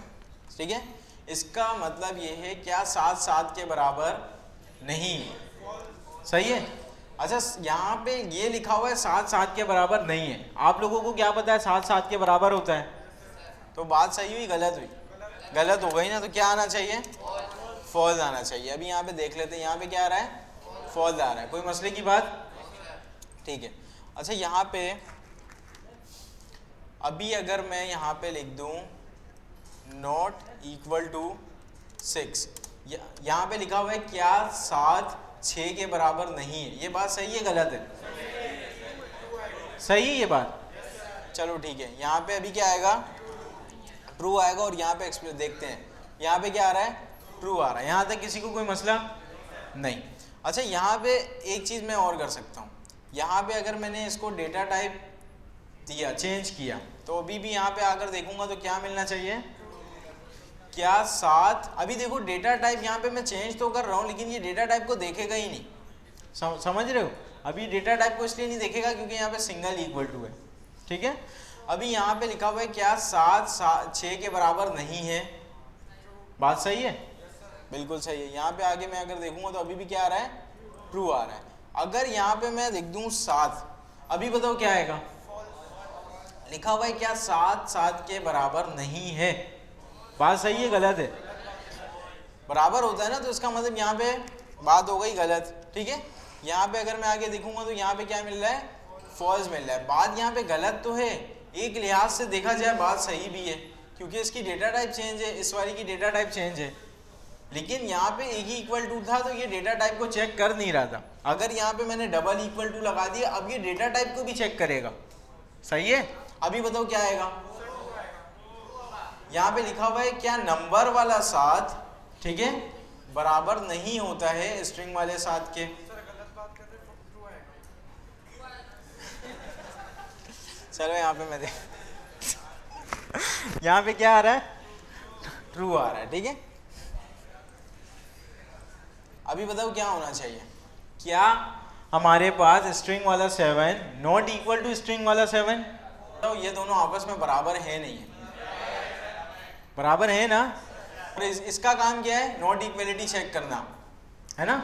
Speaker 1: ठीक है। इसका मतलब ये है क्या 7 7 के बराबर नहीं है, सही है। अच्छा यहाँ पे ये लिखा हुआ है 7 7 के बराबर नहीं है, आप लोगों को क्या पता है 7 7 के बराबर होता है? तो बात सही हुई गलत हुई? गलत हो गई ना, तो क्या आना चाहिए? फॉल्स आना चाहिए। अभी यहाँ पे देख लेते हैं, यहाँ पे क्या आ रहा है? फॉल्स आ रहा है, कोई मसले की बात? ठीक है। अच्छा यहाँ पे अभी अगर मैं यहाँ पे लिख दूँ नॉट इक्वल टू 6, यहाँ पे लिखा हुआ है क्या 7 6 के बराबर नहीं है, ये बात सही है गलत है? सही है ये बात, चलो ठीक है। यहाँ पे अभी क्या आएगा? ट्रू आएगा। और यहाँ पे एक्सप्लेन देखते हैं, यहाँ पे क्या आ रहा है? ट्रू आ रहा है। यहाँ तक किसी को कोई मसला नहीं। अच्छा यहाँ पे एक चीज़ मैं और कर सकता हूँ, यहाँ पे अगर मैंने इसको डेटा टाइप दिया, चेंज किया, तो अभी भी यहाँ पे आकर देखूंगा तो क्या मिलना चाहिए? क्या 7, अभी देखो डेटा टाइप यहाँ पे मैं चेंज तो कर रहा हूँ, लेकिन ये डेटा टाइप को देखेगा ही नहीं, समझ रहे हो? अभी डेटा टाइप को इसलिए नहीं देखेगा क्योंकि यहाँ पे सिंगल इक्वल टू है, ठीक है। अभी यहाँ पे लिखा हुआ है क्या 7 6 के बराबर नहीं है, बात सही है? बिल्कुल सही है। यहाँ पे आगे मैं अगर देखूंगा तो अभी भी क्या आ रहा है? ट्रू आ रहा है। अगर यहाँ पे मैं लिख दूँ 7, अभी बताओ क्या आएगा? लिखा हुआ है क्या 7 7 के बराबर नहीं है, बात सही है गलत है? बराबर होता है ना, तो इसका मतलब यहाँ पे बात हो गई गलत, ठीक है। यहाँ पे अगर मैं आगे देखूंगा तो यहाँ पे क्या मिल रहा है? फॉल्स मिल रहा है। बात यहाँ पे गलत तो है, एक लिहाज से देखा जाए बात सही भी है, क्योंकि इसकी डेटा टाइप चेंज है, इस वाली की डेटा टाइप चेंज है, लेकिन यहाँ पे एक ही इक्वल टू था तो ये डेटा टाइप को चेक कर नहीं रहा था। अगर यहाँ पे मैंने डबल इक्वल टू लगा दिया, अब ये डेटा टाइप को भी चेक करेगा, सही है। अभी बताओ क्या आएगा? यहाँ पे लिखा हुआ है क्या नंबर वाला 7, ठीक है, बराबर नहीं होता है स्ट्रिंग वाले 7 के। चलो यहाँ पे मैं यहाँ पे क्या आ रहा है? ट्रू आ रहा है, ठीक है। अभी बताओ क्या होना चाहिए? क्या हमारे पास स्ट्रिंग वाला 7 नॉट इक्वल टू स्ट्रिंग वाला 7, तो ये दोनों आपस में बराबर है नहीं है? बराबर है ना। और इसका काम क्या है? नॉट इक्वलिटी चेक करना है ना।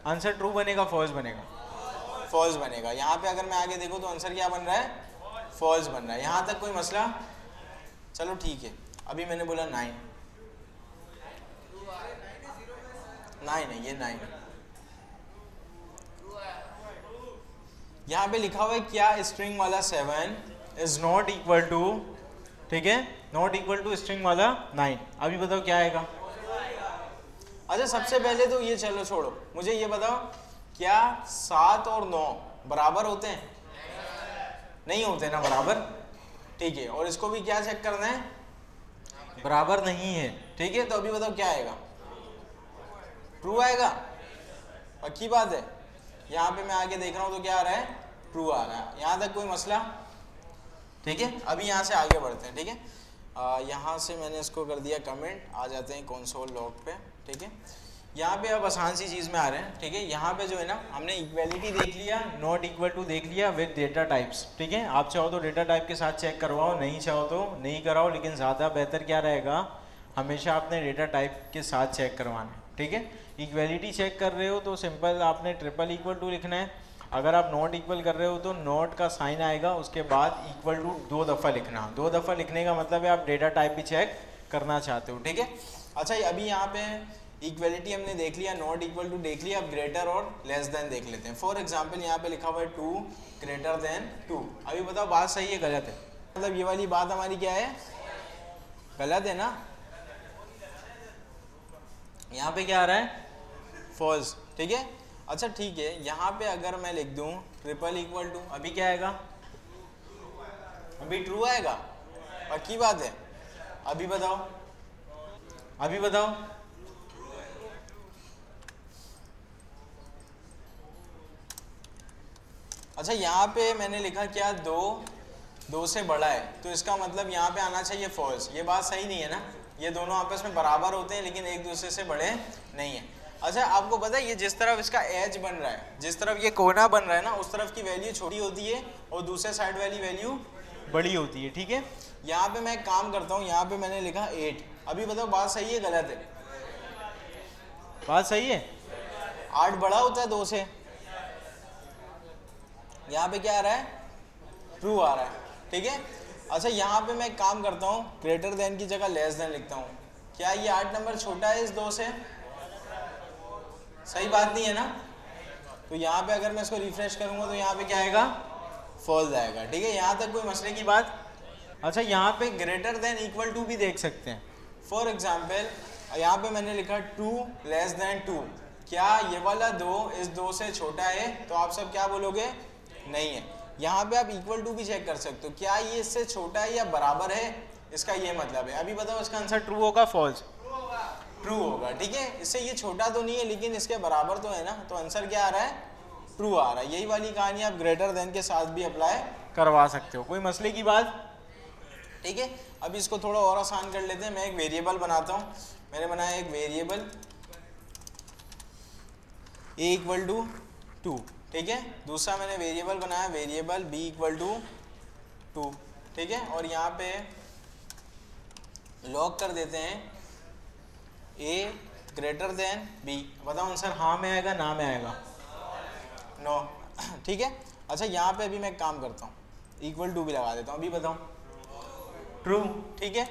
Speaker 1: आंसर ट्रू बनेगा फॉल्स बनेगा? फॉल्स बनेगा। यहाँ पे अगर मैं आगे देखूँ तो आंसर क्या बन रहा है? फॉल्स बन रहा है। यहाँ तक कोई मसला? चलो ठीक है। अभी मैंने बोला 9 है, ये 9 है। यहाँ पे लिखा हुआ है क्या स्ट्रिंग वाला 7 इज नॉट इक्वल टू, ठीक है, नॉट इक्वल टू स्ट्रिंग वाला 9। अभी बताओ क्या आएगा? अच्छा सबसे पहले तो ये चलो छोड़ो, मुझे ये बताओ क्या 7 और 9 बराबर होते हैं? नहीं होते ना बराबर, ठीक है। और इसको भी क्या चेक करना है? बराबर नहीं है, ठीक है। तो अभी बताओ क्या आएगा? ट्रू आएगा, पक्की बात है। यहाँ पे मैं आगे देख रहा हूँ तो क्या आ रहा है? ट्रू आ रहा है। यहाँ तक कोई मसला? ठीक है। अभी यहाँ से आगे बढ़ते हैं, ठीक है। यहाँ से मैंने इसको कर दिया कमेंट, आ जाते हैं कंसोल लॉग पे, ठीक है। यहाँ पे अब आसान सी चीज़ में आ रहे हैं, ठीक है। यहाँ पे जो है ना, हमने इक्वलिटी देख लिया, नॉट इक्वल टू देख लिया विद डेटा टाइप्स, ठीक है। आप चाहो तो डेटा टाइप के साथ चेक करवाओ, नहीं चाहो तो नहीं कराओ, लेकिन ज़्यादा बेहतर क्या रहेगा? हमेशा आपने डेटा टाइप के साथ चेक करवाना है, ठीक है। इक्वलिटी चेक कर रहे हो तो सिंपल आपने ट्रिपल इक्वल टू लिखना है। अगर आप नॉट इक्वल कर रहे हो तो नॉट का साइन आएगा, उसके बाद इक्वल टू 2 दफ़ा लिखना। 2 दफ़ा लिखने का मतलब है आप डेटा टाइप भी चेक करना चाहते हो, ठीक है। अच्छा, अभी यहाँ पे इक्वलिटी हमने देख लिया, नॉट इक्वल टू देख लिया, अब ग्रेटर और लेस देन देख लेते हैं। फॉर एग्जांपल यहाँ पे लिखा हुआ है 2 ग्रेटर देन 2। अभी बताओ बात सही है गलत है? मतलब ये वाली बात हमारी क्या है, गलत है ना। यहाँ पे क्या आ रहा है, फॉल्स, ठीक है। अच्छा ठीक है, यहाँ पे अगर मैं लिख दूँ ट्रिपल इक्वल टू, अभी क्या आएगा, अभी ट्रू आएगा, पक्की बात है। अभी बताओ, अभी बताओ, अच्छा यहाँ पे मैंने लिखा क्या, 2 से बड़ा है, तो इसका मतलब यहाँ पे आना चाहिए फॉल्स। ये बात सही नहीं है ना, ये दोनों आपस में बराबर होते हैं लेकिन एक दूसरे से बड़े नहीं है। अच्छा आपको पता है ये जिस तरफ इसका एज बन रहा है, जिस तरफ ये कोना बन रहा है ना, उस तरफ की वैल्यू छोटी होती है और दूसरे साइड वाली वैल्यू बड़ी होती है, ठीक है। यहाँ पे मैं एक काम करता हूँ, यहाँ पे मैंने लिखा 8। अभी बताओ बात सही है गलत है? बात सही है, 8 बड़ा होता है 2 से। यहाँ पे क्या आ रहा है, ट्रू आ रहा है, ठीक है। अच्छा यहाँ पे मैं एक काम करता हूँ, ग्रेटर देन की जगह लेस देन लिखता हूँ। क्या ये 8 नंबर छोटा है इस 2 से? सही बात नहीं है ना। तो यहाँ पे अगर मैं इसको रिफ्रेश करूँगा तो यहाँ पे क्या आएगा, फॉल्स आएगा, ठीक है। यहाँ तक कोई मसले की बात? अच्छा यहाँ पे ग्रेटर देन इक्वल टू भी देख सकते हैं। फॉर एग्जाम्पल यहाँ पे मैंने लिखा 2 लेस देन 2। क्या ये वाला 2 इस 2 से छोटा है? तो आप सब क्या बोलोगे, नहीं है। यहाँ पे आप इक्वल टू भी चेक कर सकते हो, क्या ये इससे छोटा है या बराबर है, इसका ये मतलब है। अभी बताओ इसका आंसर ट्रू होगा फॉल्स? ट्रू होगा, ठीक है। इससे ये छोटा तो नहीं है लेकिन इसके बराबर तो है ना, तो आंसर क्या आ रहा है, ट्रू आ रहा है। यही वाली कहानी आप ग्रेटर देन के साथ भी अप्लाई करवा सकते हो, कोई मसले की बात, ठीक है। अब इसको थोड़ा और आसान कर लेते हैं। मैं एक वेरिएबल बनाता हूँ, मैंने बनाया एक वेरिएबल a इक्वल टू 2, ठीक है। दूसरा मैंने वेरिएबल बनाया वेरिएबल b इक्वल टू 2, ठीक है। और यहाँ पे लॉग कर देते हैं a ग्रेटर देन b। बताओ आंसर हाँ में आएगा ना में आएगा? नो, ठीक है। अच्छा यहाँ पे अभी मैं एक काम करता हूँ, इक्वल टू भी लगा देता हूँ। अभी बताओ ट्रू, ठीक है।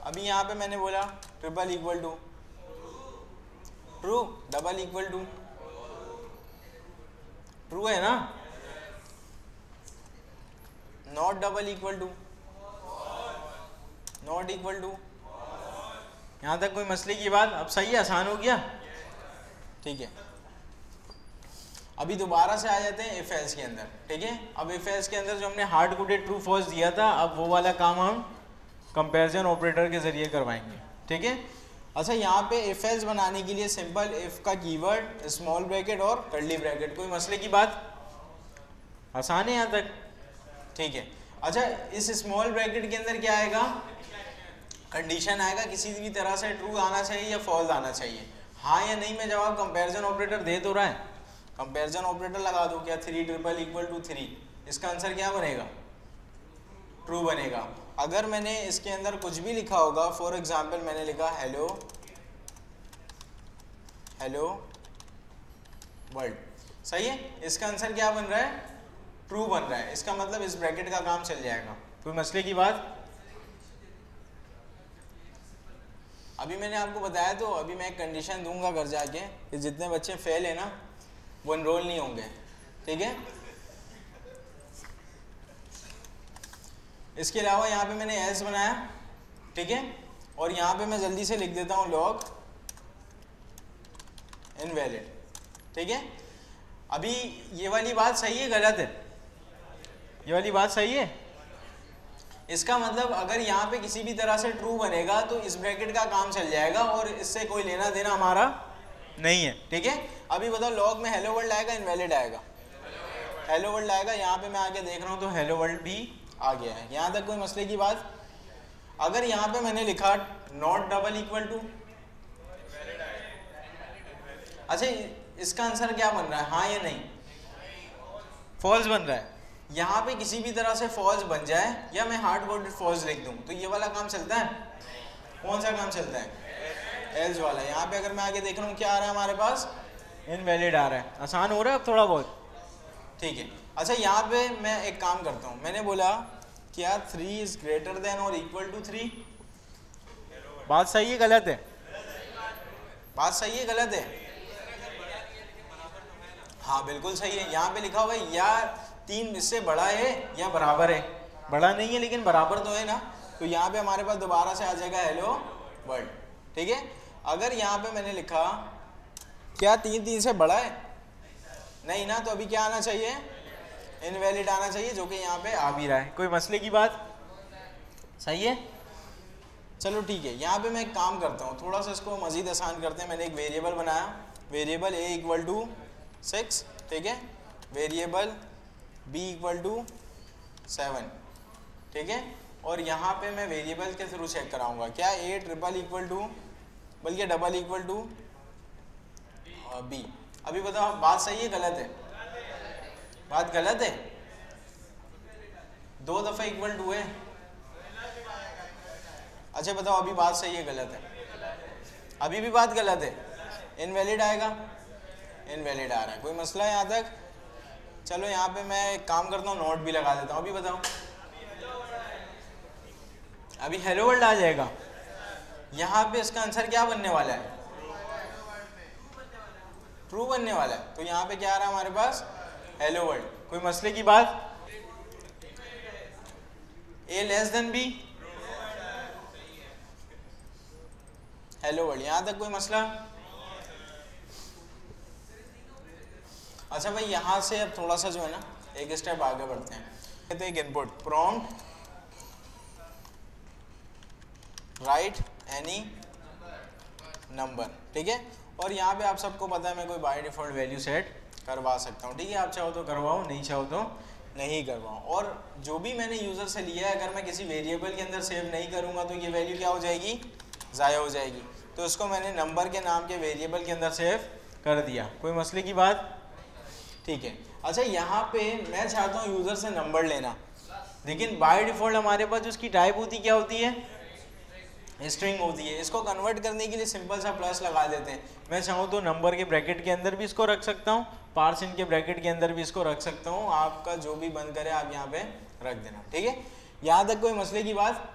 Speaker 1: अभी यहाँ पे मैंने बोला triple equal to true, double equal to true है ना, not double equal to not equal to. यहाँ तक कोई मसले की बात? अब सही है, आसान हो गया, ठीक है। अभी दोबारा से आ जाते हैं इफ एल्स के अंदर, ठीक है। अब इफ एल्स के अंदर जो हमने हार्ड कोडेड ट्रू फॉल्स दिया था, अब वो वाला काम हम कंपैरिजन ऑपरेटर के जरिए करवाएंगे, ठीक है। अच्छा यहाँ पे इफ एल्स बनाने के लिए सिंपल इफ का कीवर्ड, स्मॉल ब्रैकेट और कर्ली ब्रैकेट, कोई मसले की बात? आसान है यहाँ तक, ठीक है। अच्छा इस स्मॉल ब्रैकेट के अंदर क्या आएगा, कंडीशन आएगा, किसी भी तरह से ट्रू आना चाहिए या फॉल्स आना चाहिए, हाँ या नहीं में जवाब कंपैरिजन ऑपरेटर दे तो रहा है। कंपैरिजन ऑपरेटर लगा दो, क्या 3 ट्रिपल इक्वल टू 3, इसका आंसर क्या बनेगा, ट्रू बनेगा। अगर मैंने इसके अंदर कुछ भी लिखा होगा, फॉर एग्जांपल मैंने लिखा हेलो हेलो वर्ल्ड, सही है, इसका आंसर क्या बन रहा है, ट्रू बन रहा है। इसका मतलब इस ब्रैकेट का काम चल जाएगा, कोई मसले की बात? अभी मैंने आपको बताया, तो अभी मैं एक कंडीशन दूंगा घर जाके कि जितने बच्चे फेल है ना वो इनरोल नहीं होंगे, ठीक है। इसके अलावा यहाँ पे मैंने एल्स बनाया, ठीक है। और यहाँ पे मैं जल्दी से लिख देता हूँ लॉग इनवैलिड, ठीक है। अभी ये वाली बात सही है गलत है? ये वाली बात सही है। इसका मतलब अगर यहाँ पे किसी भी तरह से ट्रू बनेगा तो इस ब्रैकेट का काम चल जाएगा और इससे कोई लेना देना हमारा नहीं है, ठीक है। अभी बताओ लॉग में हेलो वर्ल्ड आएगा इनवैलिड आएगा? हेलो वर्ल्ड आएगा। यहाँ पे मैं आके देख रहा हूँ तो हेलो वर्ल्ड भी आ गया है। यहाँ तक कोई मसले की बात? अगर यहाँ पे मैंने लिखा नॉट डबल इक्वल टू, अच्छा इसका आंसर क्या बन रहा है, हाँ या नहीं? फॉल्स बन रहा है। यहाँ पे किसी भी तरह से फॉल्स बन जाए या मैं हार्ड कोडेड फॉल्स लिख दूँ तो ये वाला काम चलता है? कौन सा काम चलता है? एल्स वाला। यहाँ पे अगर मैं आगे देख रहा हूँ क्या आ रहा है हमारे पास? इनवैलिड आ रहा है। आसान हो रहा है अब थोड़ा बहुत, ठीक है। अच्छा यहाँ पे मैं एक काम करता हूँ, मैंने बोला क्या 3 इज ग्रेटर देन और इक्वल टू 3? बात सही है गलत है? बात सही है गलत है? हाँ बिल्कुल सही है। यहाँ पे लिखा हुआ है या 3 इससे बड़ा है या बराबर है। बड़ा नहीं है लेकिन बराबर तो है ना, तो यहाँ पे हमारे पास दोबारा से आ जाएगा हेलो वर्ल्ड, ठीक है। अगर यहाँ पे मैंने लिखा क्या 3 से बड़ा है, नहीं ना, तो अभी क्या आना चाहिए? इनवैलिड आना चाहिए, जो कि यहाँ पे आ भी रहा है। कोई मसले की बात? सही है, चलो ठीक है। यहाँ पे मैं एक काम करता हूँ, थोड़ा सा इसको मज़ीद आसान करते हैं। मैंने एक वेरिएबल बनाया, वेरिएबल a इक्वल टू 6, ठीक है, वेरिएबल b इक्वल टू 7, ठीक है। और यहाँ पे मैं वेरिएबल के थ्रू चेक कराऊंगा क्या a ट्रिपल इक्वल टू, बल्कि डबल इक्वल टू b। अभी बताओ बात सही है गलत है? बात गलत है, 2 दफ़ा इक्वल टू है। अच्छा बताओ अभी बात सही है गलत है? अभी भी बात गलत है, इनवैलिड आएगा, इनवैलिड आ रहा है। कोई मसला है यहाँ तक? चलो यहाँ पे मैं एक काम करता हूँ, नोट भी लगा देता हूँ। अभी बताओ, अभी हेलो वर्ल्ड आ जाएगा। यहाँ पे इसका आंसर क्या बनने वाला है? ट्रू बनने वाला है। तो यहाँ पे क्या आ रहा है हमारे पास? Hello world. कोई मसले की बात? a less than b, hello world. यहाँ तक कोई मसला? अच्छा भाई यहाँ से अब थोड़ा सा जो है ना एक स्टेप आगे बढ़ते हैं। कहते हैं एक input prompt right any number, ठीक है। और यहाँ पे आप सबको पता है मैं कोई बाय डिफॉल्ट वैल्यू सेट करवा सकता हूँ, ठीक है। आप चाहो तो करवाओ, नहीं चाहो तो नहीं करवाओ। और जो भी मैंने यूज़र से लिया है अगर मैं किसी वेरिएबल के अंदर सेव नहीं करूँगा तो ये वैल्यू क्या हो जाएगी? ज़ाया हो जाएगी। तो इसको मैंने नंबर के नाम के वेरिएबल के अंदर सेव कर दिया। कोई मसले की बात? ठीक है। अच्छा यहाँ पे मैं चाहता हूँ यूज़र से नंबर लेना, लेकिन बाय डिफ़ॉल्ट हमारे पास उसकी टाइप होती क्या होती है? स्ट्रिंग होती है। इसको कन्वर्ट करने के लिए सिंपल सा प्लस लगा देते हैं। मैं चाहूँ तो नंबर के ब्रैकेट के अंदर भी इसको रख सकता हूँ, पार्सिन के ब्रैकेट के अंदर भी इसको रख सकता हूँ। आपका जो भी बंद करे आप यहाँ पे रख देना, ठीक है। यहाँ तक कोई मसले की बात?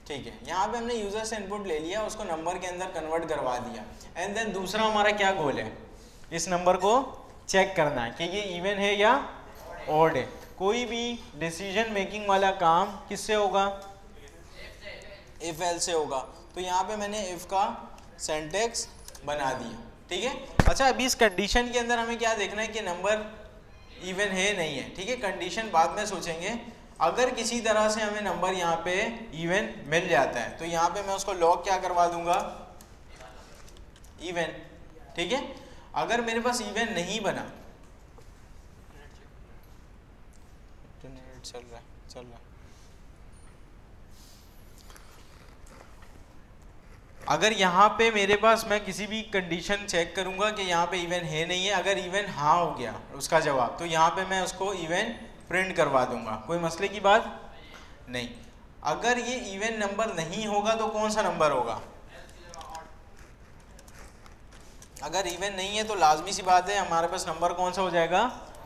Speaker 1: ठीक है। यहाँ पे हमने यूज़र से इनपुट ले लिया, उसको नंबर के अंदर कन्वर्ट करवा दिया। एंड देन दूसरा हमारा क्या गोल है? इस नंबर को चेक करना है कि ये इवन है या ऑड है। कोई भी डिसीजन मेकिंग वाला काम किससे होगा? इफ एल से होगा। तो यहाँ पे मैंने इफ का सिंटैक्स बना दिया, ठीक है। अच्छा अभी इस कंडीशन के अंदर हमें क्या देखना है कि नंबर इवन है नहीं है, ठीक है। कंडीशन बाद में सोचेंगे। अगर किसी तरह से हमें नंबर यहाँ पे इवन मिल जाता है तो यहाँ पे मैं उसको लॉग क्या करवा दूंगा? इवन, ठीक है। अगर मेरे पास इवन नहीं बना, चल रहा अगर यहाँ पे मेरे पास मैं किसी भी कंडीशन चेक करूँगा कि यहाँ पे इवन है नहीं है, अगर इवन हाँ हो गया उसका जवाब, तो यहाँ पे मैं उसको इवन प्रिंट करवा दूंगा। कोई मसले की बात नहीं। अगर ये इवन नंबर नहीं होगा तो कौन सा नंबर होगा? अगर इवन नहीं है तो लाजमी सी बात है हमारे पास नंबर कौन सा हो जाएगा?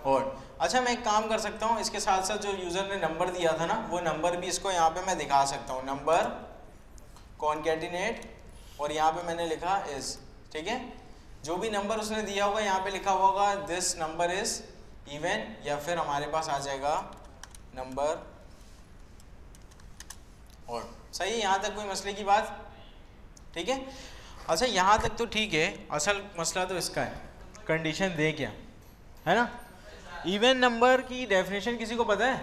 Speaker 1: ऑड। अच्छा मैं एक काम कर सकता हूँ, इसके साथ साथ जो यूज़र ने नंबर दिया था ना वो नंबर भी इसको यहाँ पे मैं दिखा सकता हूँ। नंबर कॉन्केटिनेट और यहाँ पे मैंने लिखा इज, ठीक है। जो भी नंबर उसने दिया होगा यहाँ पे लिखा होगा दिस नंबर इज इवन, या फिर हमारे पास आ जाएगा नंबर ऑड। सही है, यहाँ तक कोई मसले की बात? ठीक है। अच्छा यहाँ तक तो ठीक है। असल मसला तो इसका है, कंडीशन दे क्या है ना। इवन नंबर की डेफिनेशन किसी को पता है?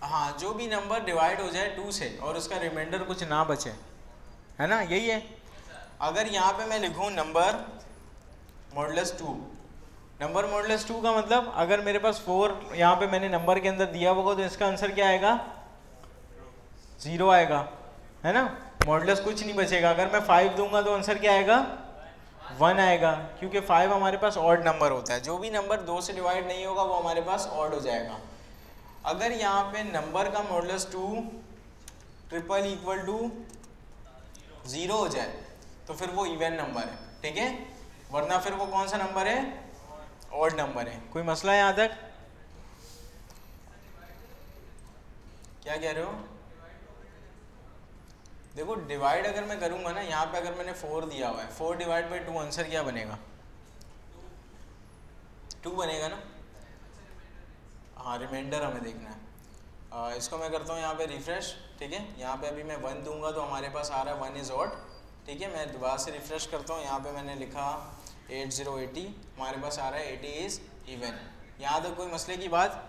Speaker 1: हाँ, जो भी नंबर डिवाइड हो जाए 2 से और उसका रिमाइंडर कुछ ना बचे, है ना, यही है। अगर यहाँ पे मैं लिखूँ नंबर मॉडुलस 2, नंबर मॉडुलस 2 का मतलब अगर मेरे पास 4 यहाँ पे मैंने नंबर के अंदर दिया होगा तो इसका आंसर क्या आएगा? 0 आएगा, है ना। मॉडुलस कुछ नहीं बचेगा। अगर मैं 5 दूंगा तो आंसर क्या आएगा? 1 आएगा, क्योंकि 5 हमारे पास ऑड नंबर होता है। जो भी नंबर 2 से डिवाइड नहीं होगा वो हमारे पास ऑड हो जाएगा। अगर यहाँ पे नंबर का मॉडुलस 2 ट्रिपल इक्वल टू 0 हो जाए तो फिर वो इवन नंबर है, ठीक है, वरना फिर वो कौन सा नंबर है, ऑड नंबर है। कोई मसला है यहाँ तक? क्या कह रहे हो? देखो डिवाइड अगर मैं करूंगा ना, यहाँ पे अगर मैंने 4 दिया हुआ है, 4 डिवाइड बाई 2 आंसर क्या बनेगा, 2 बनेगा ना। हाँ रिमाइंडर हमें देखना है। इसको मैं करता हूँ यहाँ पे रिफ्रेश, ठीक है, यहाँ पे अभी मैं 1 दूंगा तो हमारे पास आ रहा है 1 इज़ ऑड, ठीक है। मैं दोबारा से रिफ्रेश करता हूँ, यहाँ पे मैंने लिखा 8080, हमारे पास आ रहा है 80 इज़ इवन। यहाँ तक कोई मसले की बात?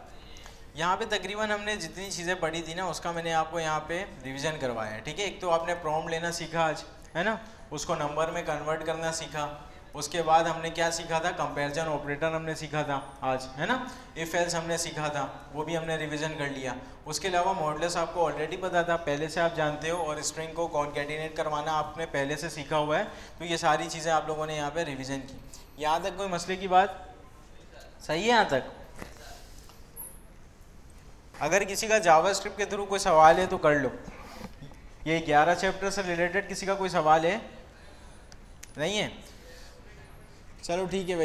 Speaker 1: यहाँ पे तकरीबन हमने जितनी चीज़ें पढ़ी थी ना उसका मैंने आपको यहाँ पे रिवीजन करवाया है, ठीक है। एक तो आपने प्रॉम्प्ट लेना सीखा आज, है ना, उसको नंबर में कन्वर्ट करना सीखा, उसके बाद हमने क्या सीखा था, कंपैरिजन ऑपरेटर हमने सीखा था आज, है ना, इफ एल्स हमने सीखा था, वो भी हमने रिवीजन कर लिया। उसके अलावा मॉडुलस आपको ऑलरेडी पता था, पहले से आप जानते हो, और स्ट्रिंग को कॉन्कैटिनेट करवाना आपने पहले से सीखा हुआ है, तो ये सारी चीज़ें आप लोगों ने यहाँ पे रिवीजन की। यहाँ तक कोई मसले की बात? सही है यहाँ तक? अगर किसी का जावास्क्रिप्ट के थ्रू कोई सवाल है तो कर लो। ये 11 चैप्टर से रिलेटेड किसी का कोई सवाल है? नहीं है? चलो ठीक है भाई।